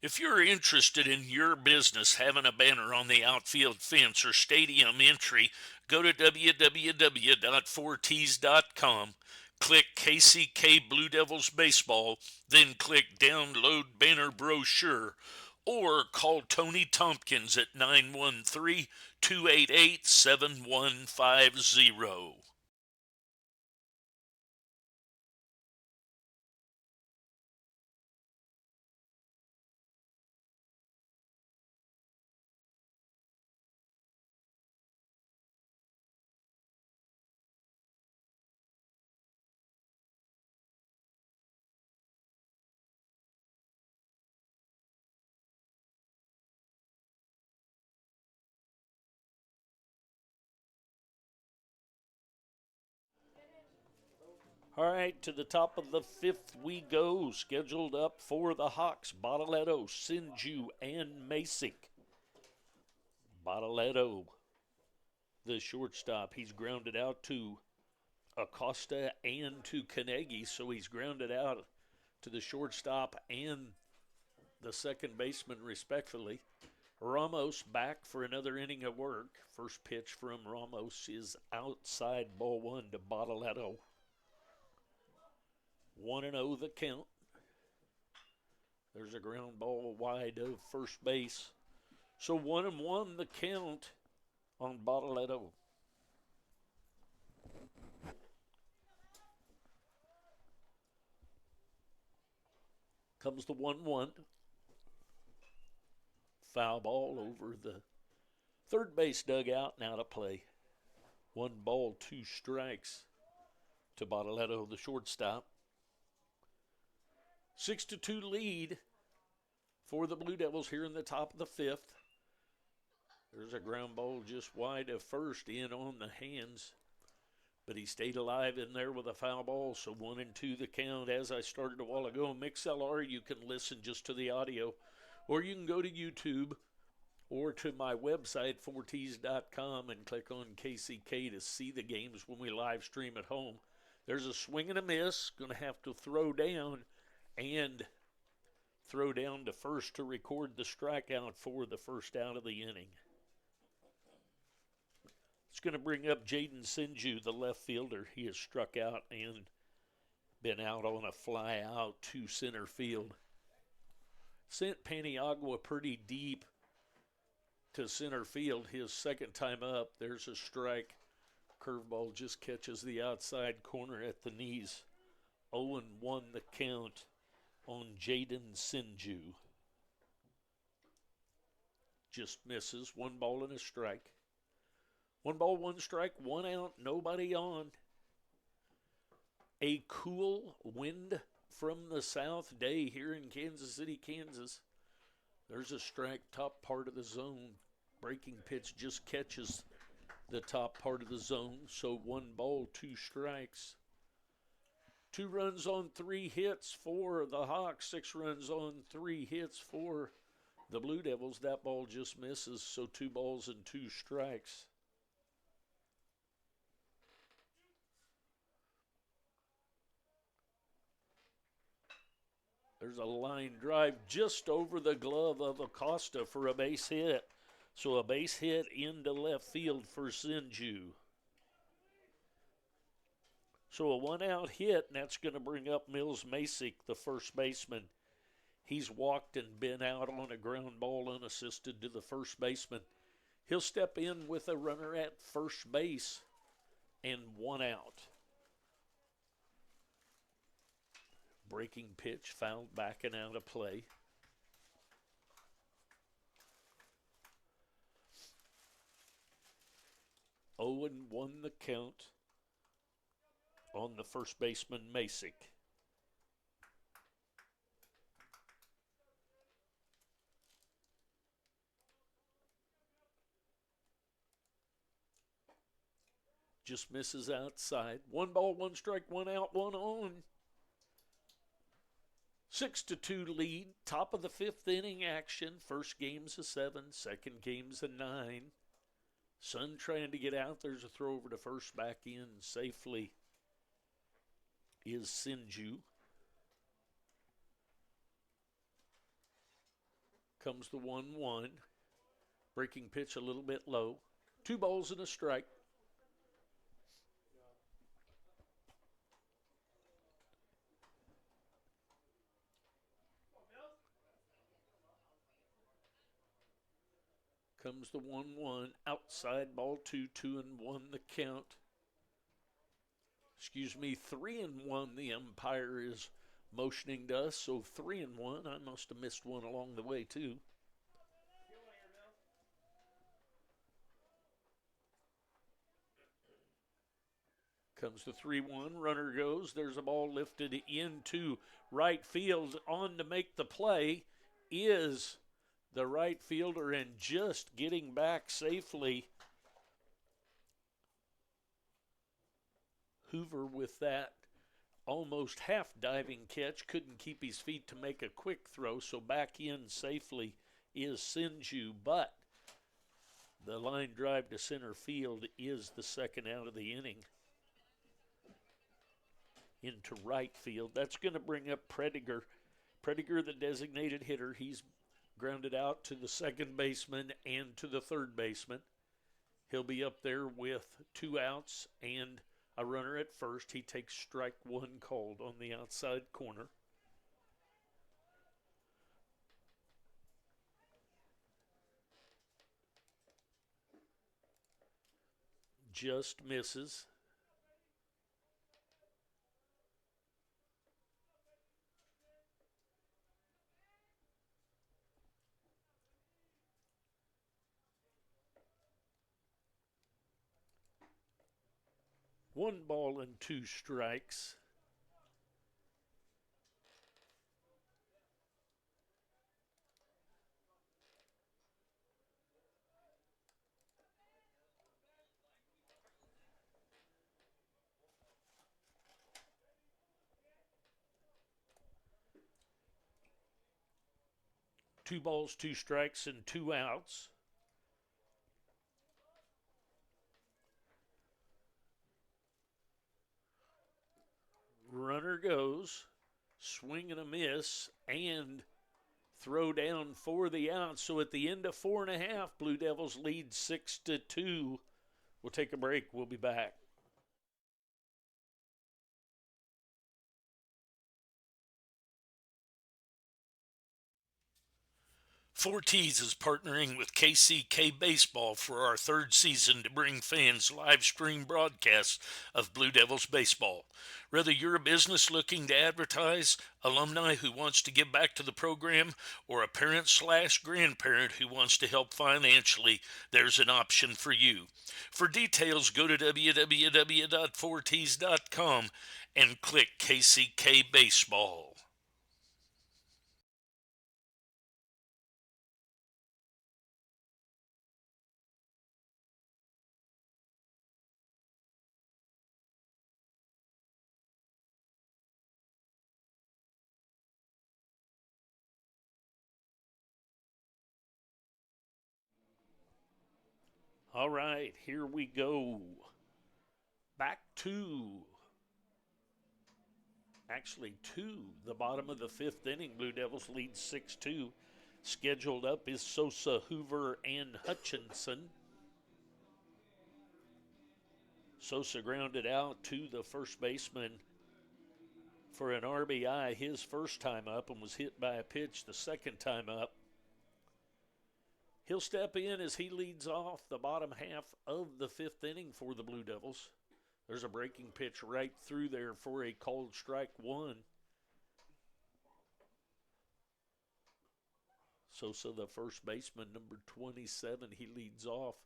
If you're interested in your business having a banner on the outfield fence or stadium entry, go to www.4ts.com, click KCK Blue Devils Baseball, then click Download Banner Brochure, or call Tony Tompkins at 913-288-7150. All right, to the top of the fifth we go. Scheduled up for the Hawks, Bottletto, Sinju, and Masick. Bottletto, the shortstop, he's grounded out to Acosta and to Carnegie, so he's grounded out to the shortstop and the second baseman, respectfully. Ramos back for another inning of work. First pitch from Ramos is outside, ball one to Bottletto. 1-0 the count. There's a ground ball wide of first base. So 1-1 the count on Bottletto. Comes the 1-1. Foul ball over the third base dugout, now to play. 1 ball, 2 strikes to Bottletto, the shortstop. 6-2 lead for the Blue Devils here in the top of the fifth. There's a ground ball just wide of first, in on the hands, but he stayed alive in there with a foul ball, so 1-2 the count. As I started a while ago, MixLR, you can listen just to the audio, or you can go to YouTube or to my website, 4tees.com, and click on KCK to see the games when we live stream at home. There's a swing and a miss, going to have to throw down and throw down to first to record the strikeout for the first out of the inning. It's going to bring up Jaden Sinju, the left fielder. He has struck out and been out on a fly out to center field. Sent Paniagua pretty deep to center field his second time up. There's a strike. Curveball just catches the outside corner at the knees. 0-1 the count on Jaden Sinju. Just misses. 1 ball and a strike. 1 ball, 1 strike, 1 out, nobody on. A cool wind from the south day here in Kansas City, Kansas. There's a strike, top part of the zone. Breaking pitch just catches the top part of the zone. So 1 ball, 2 strikes. 2 runs on 3 hits for the Hawks. 6 runs on 3 hits for the Blue Devils. That ball just misses, so 2 balls and 2 strikes. There's a line drive just over the glove of Acosta for a base hit. So a base hit into left field for Sinju. So a 1-out hit, and that's going to bring up Mills Masick, the first baseman. He's walked and been out on a ground ball unassisted to the first baseman. He'll step in with a runner at first base and 1 out. Breaking pitch fouled back and out of play. Owen won the count on the first baseman, Masick. Just misses outside. 1 ball, 1 strike, 1 out, 1 on. 6-2 lead. Top of the 5th inning action. First game's a 7. Second game's a 9. Sun trying to get out. There's a throw over to first, back in safely is Sinju. Comes the 1-1. Breaking pitch a little bit low. 2 balls and a strike. Comes the 1-1. Outside ball 2, 2-1 the count. 3-1 the umpire is motioning to us. So 3-1. I must have missed one along the way too. Comes the 3-1. Runner goes. There's a ball lifted into right field. On to make the play is the right fielder, and just getting back safely, Hoover with that almost half diving catch. Couldn't keep his feet to make a quick throw, so back in safely is Sinju, but the line drive to center field is the second out of the inning. Into right field. That's going to bring up Prediger. Prediger, the designated hitter, he's grounded out to the second baseman and to the third baseman. He'll be up there with 2 outs and a runner at first. He takes strike 1 called on the outside corner. Just misses. One ball and 2 strikes. Two balls, 2 strikes, and 2 outs. Runner goes, swing and a miss, and throw down for the out. So at the end of 4.5, Blue Devils lead 6-2. We'll take a break. We'll be back. Forties is partnering with KCK Baseball for our 3rd season to bring fans live stream broadcasts of Blue Devils baseball. Whether you're a business looking to advertise, alumni who wants to give back to the program, or a parent/grandparent who wants to help financially, there's an option for you. For details, go to www.forties.com and click KCK Baseball. All right, here we go. Back to the bottom of the 5th inning. Blue Devils lead 6-2. Scheduled up is Sosa, Hoover, and Hutchinson. Sosa grounded out to the first baseman for an RBI his first time up and was hit by a pitch the second time up. He'll step in as he leads off the bottom half of the 5th inning for the Blue Devils. There's a breaking pitch right through there for a called strike 1. Sosa, the first baseman, number 27, he leads off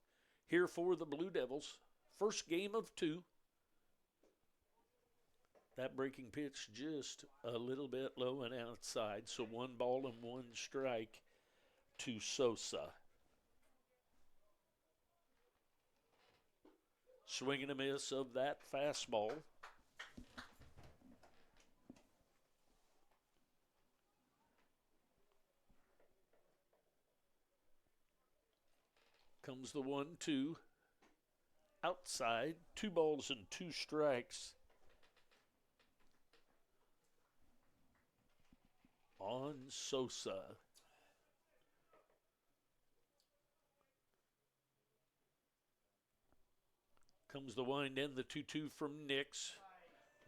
here for the Blue Devils. First game of 2. That breaking pitch just a little bit low and outside, so 1 ball and 1 strike to Sosa. Swing and a miss of that fastball. Comes the 1-2. Outside, 2 balls and 2 strikes on Sosa. Comes the wind in, the 2-2 from Nix.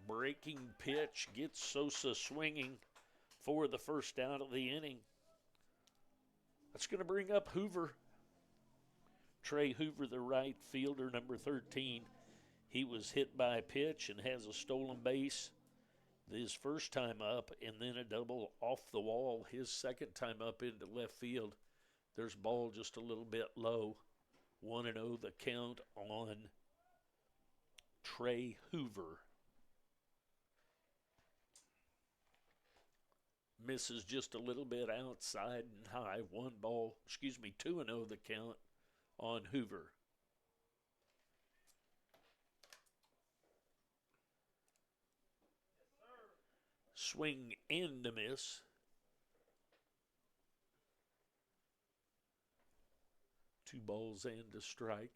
Breaking pitch gets Sosa swinging for the first out of the inning. That's going to bring up Hoover. Trey Hoover, the right fielder, number 13. He was hit by a pitch and has a stolen base his first time up, and then a double off the wall his second time up into left field. There's ball just a little bit low. 1-0 the count on Trey Hoover. Misses just a little bit outside and high. 2-0 the count on Hoover. Swing and a miss. Two balls and a strike.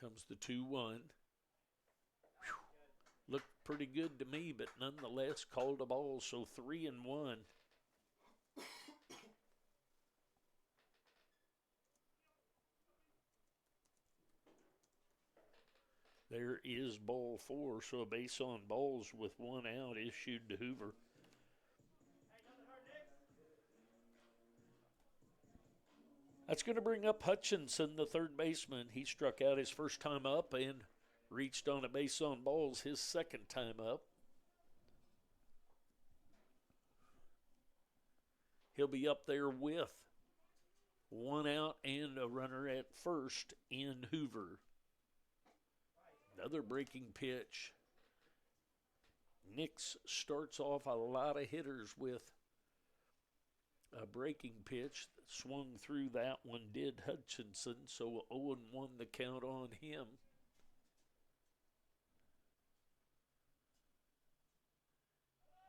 Comes the 2-1. Looked pretty good to me, but nonetheless called a ball, so 3-1. There is ball 4, so a base on balls with 1 out issued to Hoover. That's going to bring up Hutchinson, the third baseman. He struck out his first time up and reached on a base on balls his second time up. He'll be up there with 1 out and a runner at first in Hoover. Another breaking pitch. Nix starts off a lot of hitters with a breaking pitch. Swung through that one, did Hutchinson, so 0-1 the count on him.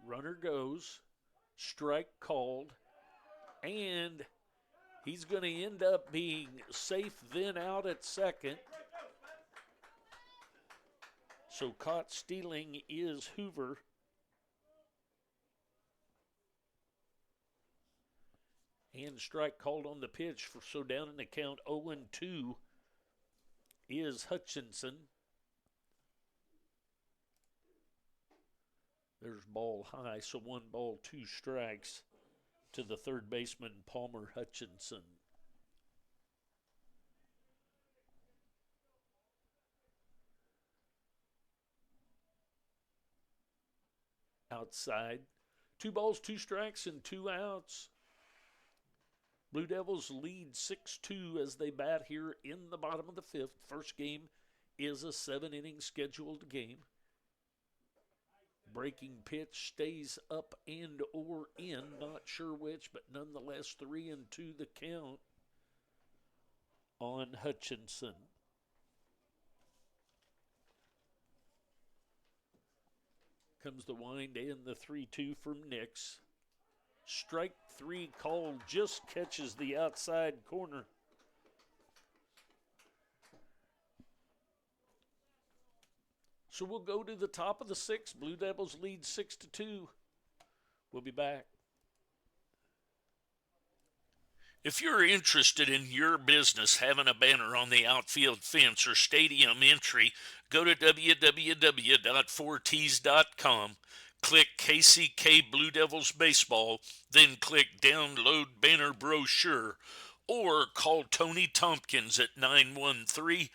Runner goes, strike called, and he's going to end up being safe then out at second. So caught stealing is Hoover. And strike called on the pitch, so down in the count 0-2 is Hutchinson. There's ball high, so 1 ball, 2 strikes to the third baseman, Palmer Hutchinson. Outside, 2 balls, 2 strikes, and 2 outs. Blue Devils lead 6-2 as they bat here in the bottom of the 5th. First game is a 7-inning scheduled game. Breaking pitch stays up and or in, not sure which, but nonetheless 3-2 the count on Hutchinson. Comes the wind and the 3-2 from Nix. Strike 3 called, just catches the outside corner. So we'll go to the top of the 6th. Blue Devils lead 6-2. We'll be back. If you're interested in your business having a banner on the outfield fence or stadium entry, go to www.4ts.com, click KCK Blue Devils Baseball, then click Download Banner Brochure, or call Tony Tompkins at 913-288-7150.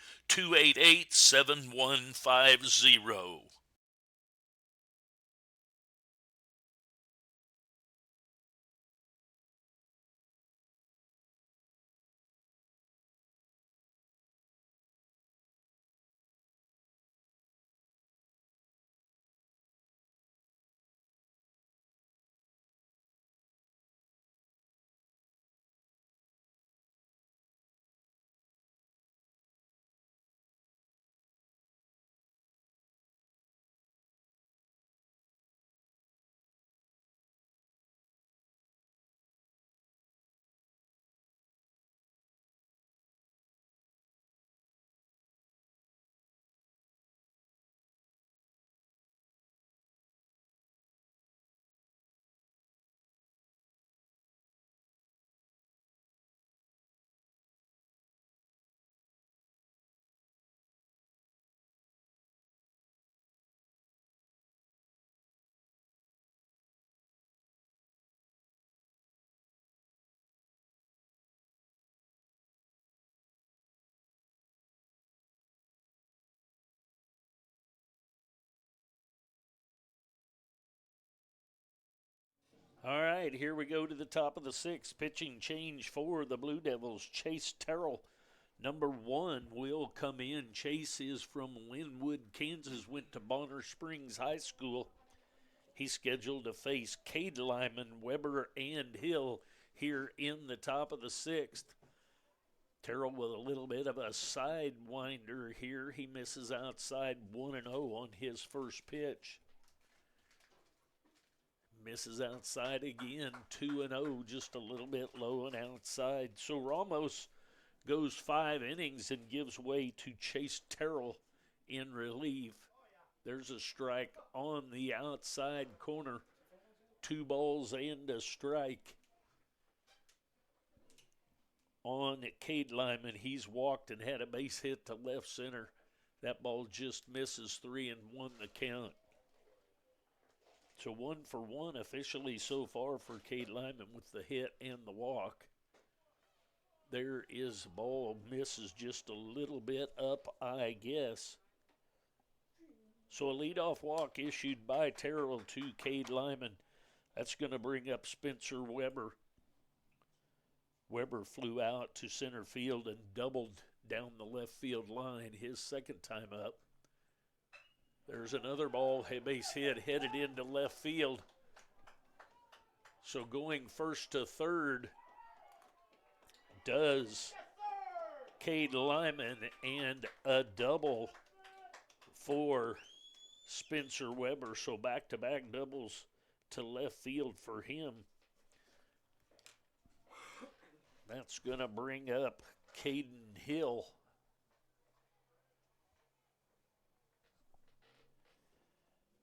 All right, here we go to the top of the sixth. Pitching change for the Blue Devils. Chase Terrell, number 1, will come in. Chase is from Linwood, Kansas, went to Bonner Springs High School. He's scheduled to face Cade Lyman, Weber, and Hill here in the top of the sixth. Terrell with a little bit of a sidewinder here. He misses outside 1-0 on his first pitch. Misses outside again, 2-0, just a little bit low and outside. So Ramos goes 5 innings and gives way to Chase Terrell in relief. There's a strike on the outside corner. 2 balls and a strike on Cade Lyman. He's walked and had a base hit to left center. That ball just misses 3-1 the count. So 1 for 1 officially so far for Cade Lyman with the hit and the walk. There is the ball, misses just a little bit up, I guess. So a leadoff walk issued by Terrell to Cade Lyman. That's going to bring up Spencer Weber. Weber flew out to center field and doubled down the left field line his second time up. There's another ball, base hit, headed into left field. So going first to third does Cade Lyman, and a double for Spencer Weber. So back-to-back doubles to left field for him. That's going to bring up Caden Hill.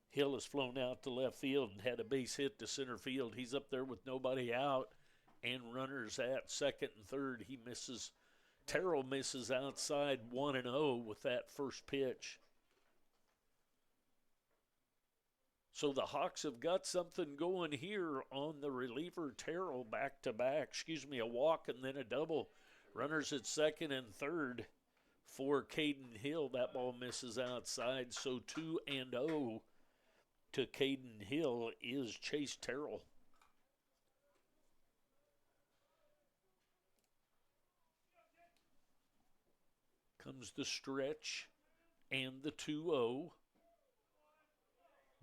Hill has flown out to left field and had a base hit to center field. He's up there with nobody out and runners at second and third. He misses. Terrell misses outside 1-0 with that first pitch. So the Hawks have got something going here on the reliever. Terrell back-to-back. A walk and then a double. Runners at second and third for Caden Hill. That ball misses outside. So 2-0 to Caden Hill is Chase Terrell. Comes the stretch and the 2-0.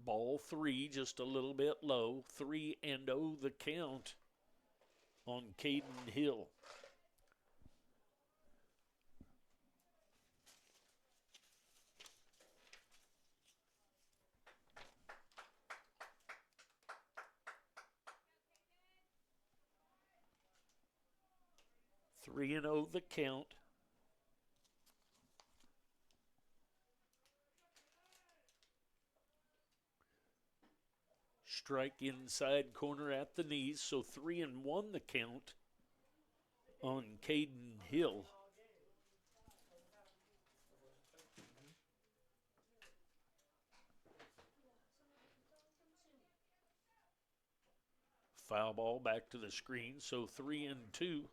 Ball 3, just a little bit low. 3-0 the count on Caden Hill. Three and 0 the count. Strike inside corner at the knees, so 3-1 the count on Caden Hill. Foul ball back to the screen, so 3-2.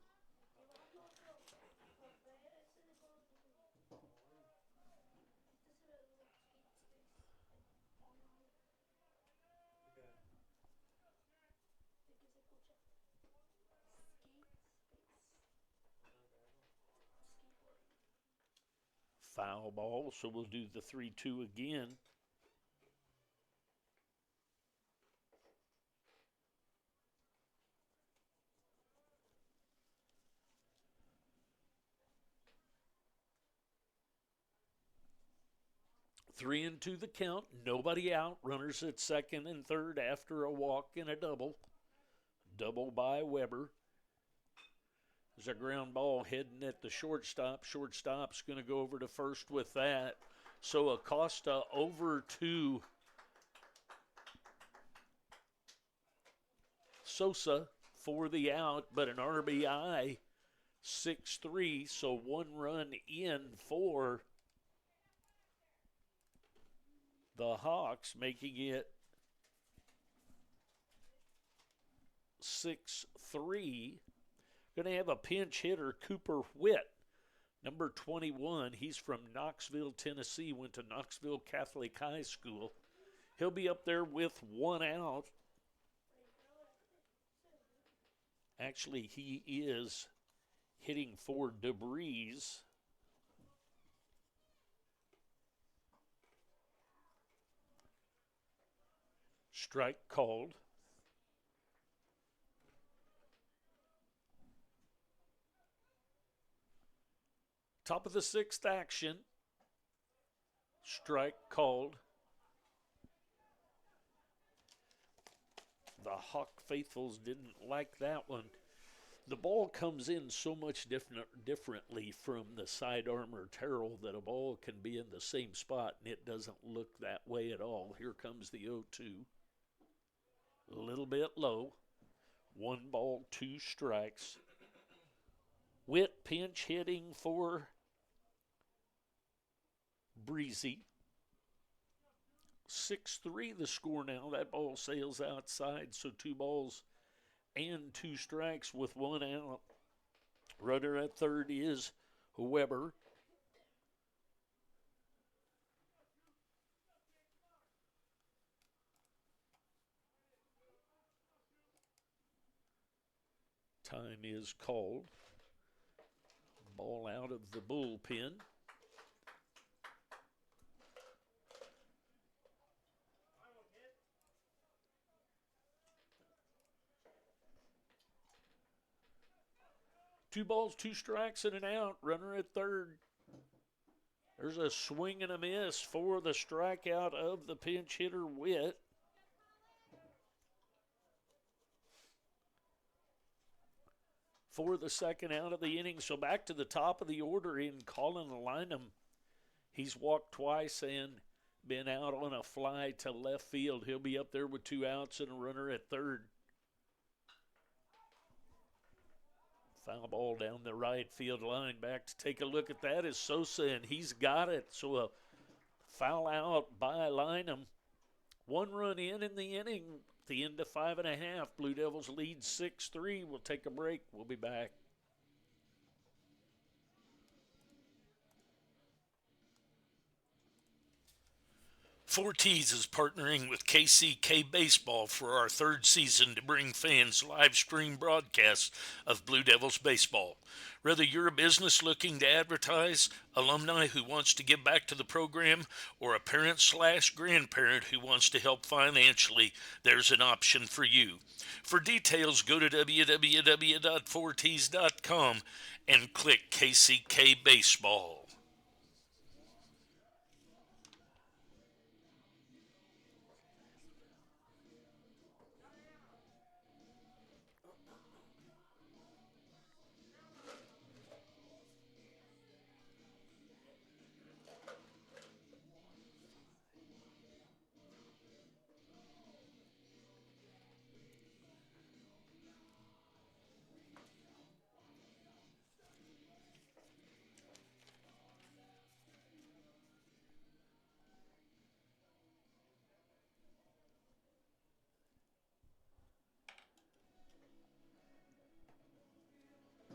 Foul ball, so we'll do the 3-2 again. Three and 2 the count, nobody out. Runners at second and third after a walk and a double. Double by Weber. There's a ground ball heading at the shortstop. Shortstop's going to go over to first with that. So Acosta over to Sosa for the out, but an RBI, 6-3. So 1 run in for the Hawks, making it 6-3. Going to have a pinch hitter, Cooper Witt, number 21. He's from Knoxville, Tennessee, went to Knoxville Catholic High School. He'll be up there with 1 out. Actually, he is hitting for debris. Strike called. Top of the sixth action. Strike called. The Hawk faithfuls didn't like that one. The ball comes in so much differently from the sidearm or terrell that a ball can be in the same spot, and it doesn't look that way at all. Here comes the 0-2. A little bit low. 1 ball, 2 strikes. Witt pinch hitting for Breezy. 6-3 the score now. That ball sails outside, so 2 balls and 2 strikes with 1 out. Runner at third is Weber. Time is called. Ball out of the bullpen. Two balls, 2 strikes, and an out. Runner at third. There's a swing and a miss for the strikeout of the pinch hitter, Witt. For the second out of the inning. So back to the top of the order in Colin Lynham. He's walked twice and been out on a fly to left field. He'll be up there with 2 outs and a runner at third. Foul ball down the right field line. Back to take a look at that is Sosa, and he's got it. So a foul out by Lynham. 1 run in the inning. The end of 5.5. Blue Devils lead 6-3. We'll take a break. We'll be back. Forties is partnering with KCK Baseball for our 3rd season to bring fans live stream broadcasts of Blue Devils baseball. Whether you're a business looking to advertise, alumni who wants to give back to the program, or a parent/grandparent who wants to help financially, there's an option for you. For details, go to www.forties.com and click KCK Baseball.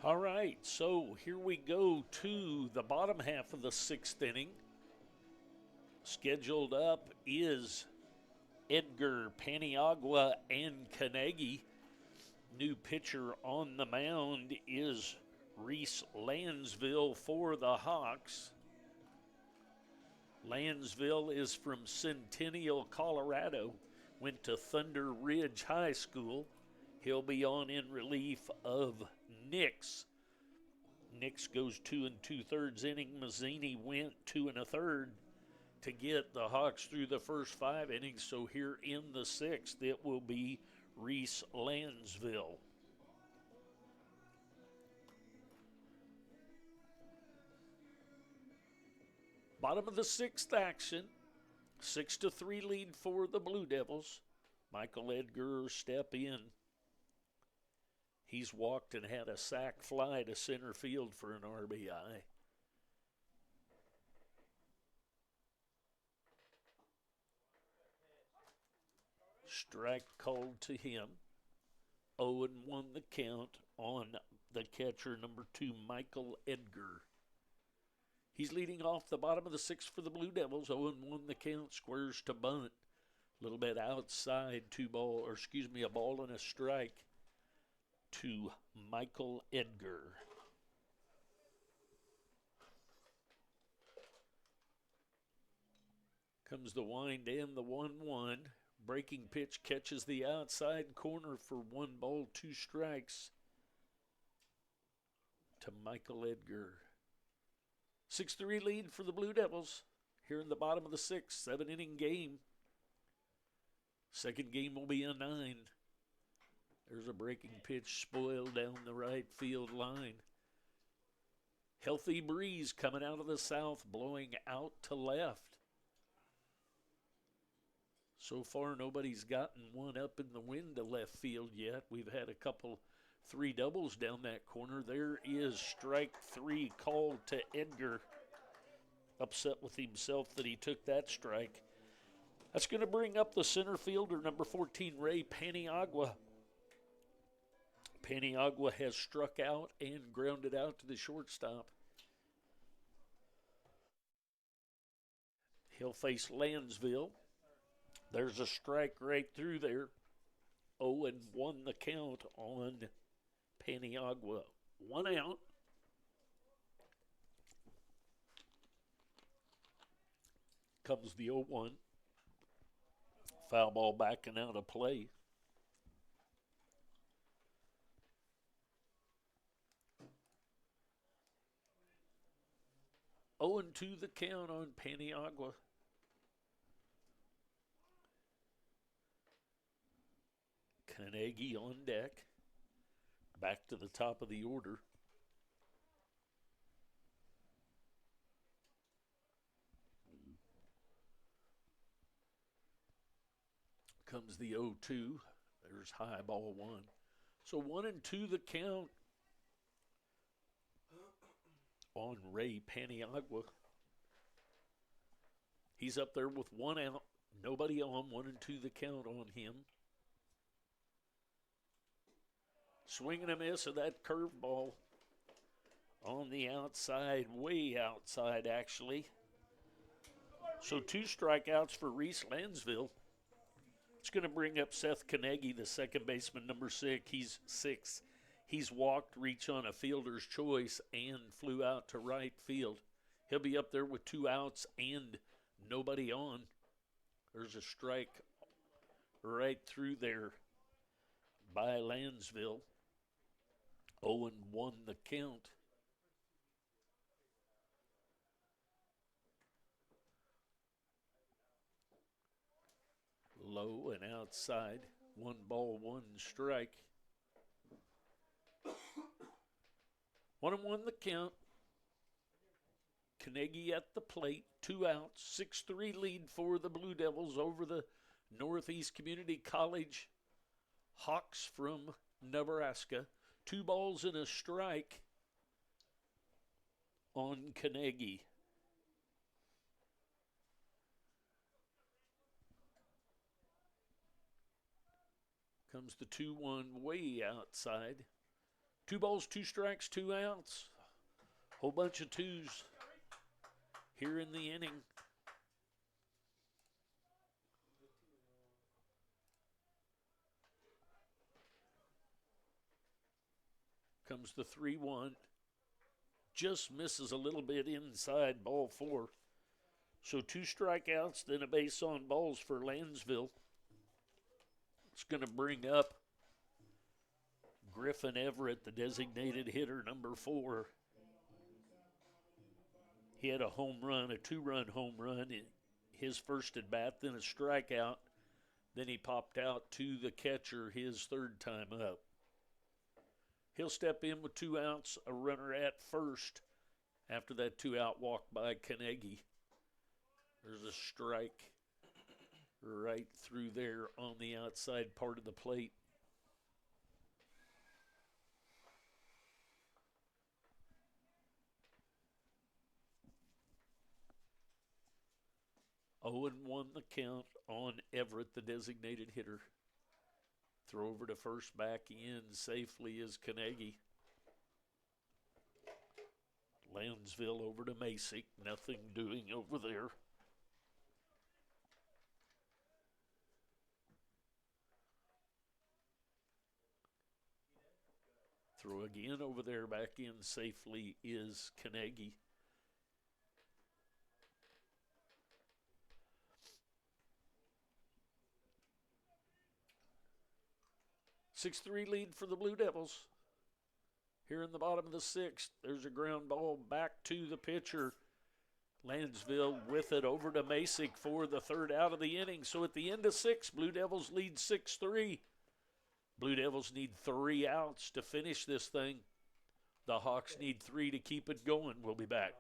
All right, so here we go to the bottom half of the 6th inning. Scheduled up is Edgar, Paniagua, and Carnegie. New pitcher on the mound is Reese Lansville for the Hawks. Lansville is from Centennial, Colorado. Went to Thunder Ridge High School. He'll be on in relief of Nix. Nix goes 2 2/3 inning. Mazzini went 2 1/3 to get the Hawks through the first 5 innings. So here in the 6th, it will be Reese Lansville. Bottom of the 6th action. 6-3 lead for the Blue Devils. Michael Edgar step in. He's walked and had a sac fly to center field for an RBI. Strike called to him. 0-1 the count on the catcher, number 2, Michael Edgar. He's leading off the bottom of the 6th for the Blue Devils. 0-1 the count, squares to bunt. A little bit outside, a ball and a strike. to Michael Edgar. Comes the wind and the 1-1. Breaking pitch catches the outside corner for 1 ball, 2 strikes to Michael Edgar. 6-3 lead for the Blue Devils here in the bottom of the 6th, 7-inning game. Second game will be a 9. There's a breaking pitch spoiled down the right field line. Healthy breeze coming out of the south, blowing out to left. So far, nobody's gotten one up in the wind to left field yet. We've had a couple 3 doubles down that corner. There is strike 3 called to Edgar. Upset with himself that he took that strike. That's going to bring up the center fielder, number 14, Ray Paniagua. Paniagua has struck out and grounded out to the shortstop. He'll face Lansville. There's a strike right through there. 0-1 the count on Paniagua. 1 out. Comes the 0-1. Foul ball backing out of play. Oh, and 2 the count on Paniagua. Carnegie on deck. Back to the top of the order. Comes the 0-2. There's high ball 1. So 1-2 the count on Ray Paniagua. He's up there with 1 out. Nobody on. 1-2 the count on him. Swing and a miss of that curveball on the outside, way outside actually. So 2 strikeouts for Reese Lansville. It's going to bring up Seth Carnegie, the second baseman, number 6. He's 6. He's walked, reached on a fielder's choice, and flew out to right field. He'll be up there with 2 outs and nobody on. There's a strike right through there by Lansville. 0-1 the count. Low and outside. 1 ball, 1 strike. 1-1 the count. Carnegie at the plate. 2 outs. 6-3 lead for the Blue Devils over the Northeast Community College Hawks from Nebraska. 2 balls and a strike on Carnegie. Comes the 2-1 way outside. 2 balls, 2 strikes, 2 outs. Whole bunch of 2s here in the inning. Comes the 3-1. Just misses a little bit inside, ball 4. So 2 strikeouts, then a base on balls for Lansville. It's going to bring up Griffin Everett, the designated hitter, number 4. He had a home run, a 2-run home run, his first at bat, then a strikeout. Then he popped out to the catcher his 3rd time up. He'll step in with 2 outs, a runner at first after that 2-out walk by Carnegie. There's a strike right through there on the outside part of the plate. Oh, and 1 the count on Everett, the designated hitter. Throw over to first, back in safely is Carnegie. Lansville over to Masick. Nothing doing over there. Throw again over there, back in safely is Carnegie. Six-3 lead for the Blue Devils. Here in the bottom of the sixth, there's a ground ball back to the pitcher. Lansville with it over to Masick for the third out of the inning. So at the end of six, Blue Devils lead 6-3. Blue Devils need 3 outs to finish this thing. The Hawks need 3 to keep it going. We'll be back.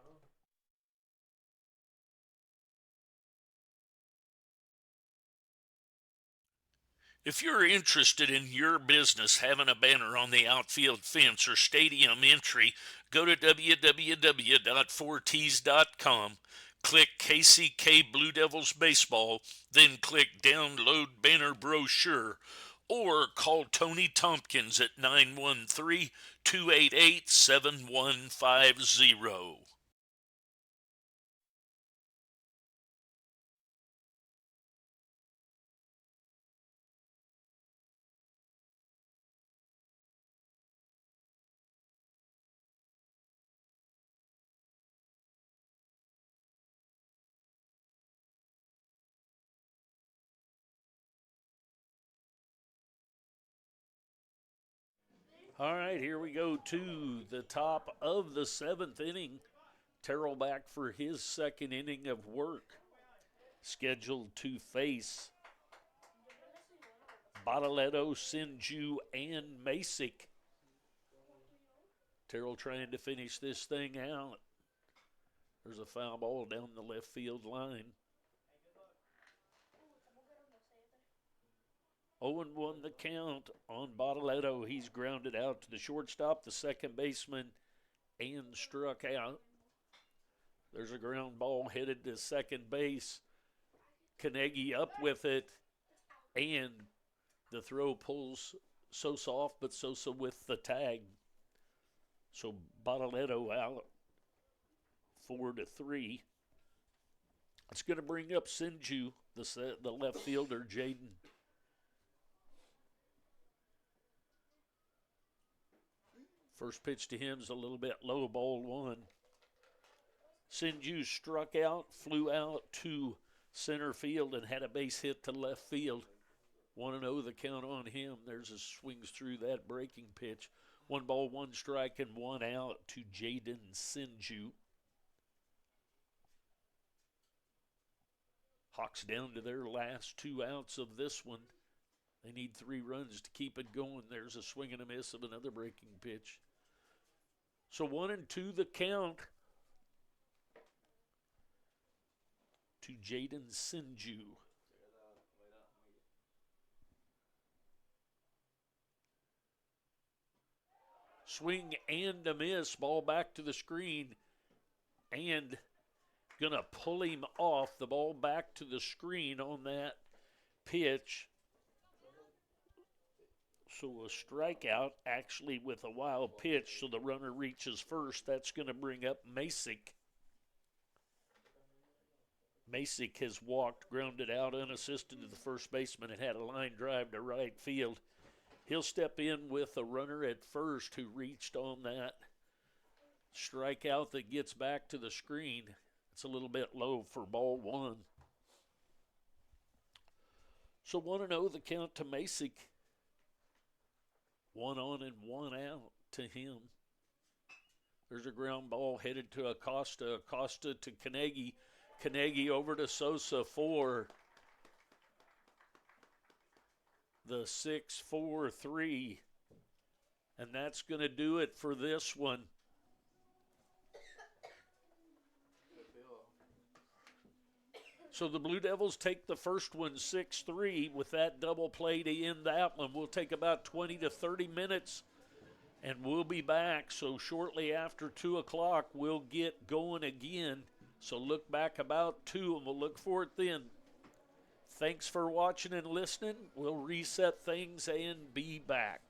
If you're interested in your business having a banner on the outfield fence or stadium entry, go to www.4ts.com, click KCK Blue Devils Baseball, then click Download Banner Brochure, or call Tony Tompkins at 913-288-7150. All right, here we go to the top of the seventh inning. Terrell back for his second inning of work. Scheduled to face Bottletto, Sinju, and Masick. Terrell trying to finish this thing out. There's a foul ball down the left field line. 0-1 the count on Bottletto. He's grounded out to the shortstop, the second baseman, and struck out. There's a ground ball headed to second base. Carnegie up with it, and the throw pulls Sosa off, but Sosa with the tag. So Bottletto out 4-3. It's going to bring up Sinju, the left fielder, Jaden. First pitch to him is a little bit low, ball one. Sinju struck out, flew out to center field, and had a base hit to left field. 1-0 the count on him. There's a swings through that breaking pitch. 1 ball, 1 strike, and 1 out to Jaden Sinju. Hawks down to their last 2 outs of this one. They need 3 runs to keep it going. There's a swing and a miss of another breaking pitch. So 1-2 the count to Jaden Sinju. Swing and a miss. Ball back to the screen. And going to pull him off. The ball back to the screen on that pitch. So a strikeout actually with a wild pitch, so the runner reaches first. That's going to bring up Masick. Masick has walked, grounded out unassisted to the first baseman, and had a line drive to right field. He'll step in with a runner at first who reached on that strikeout that gets back to the screen. It's a little bit low for ball one. So 1-0 the count to Masick. 1 on and 1 out to him. There's a ground ball headed to Acosta. Acosta to Carnegie. Carnegie over to Sosa for the 6-4-3. And that's going to do it for this one. So the Blue Devils take the first one 6-3 with that double play to end that one. We'll take about 20 to 30 minutes, and we'll be back. So shortly after 2 o'clock, we'll get going again. So look back about 2, and we'll look for it then. Thanks for watching and listening. We'll reset things and be back.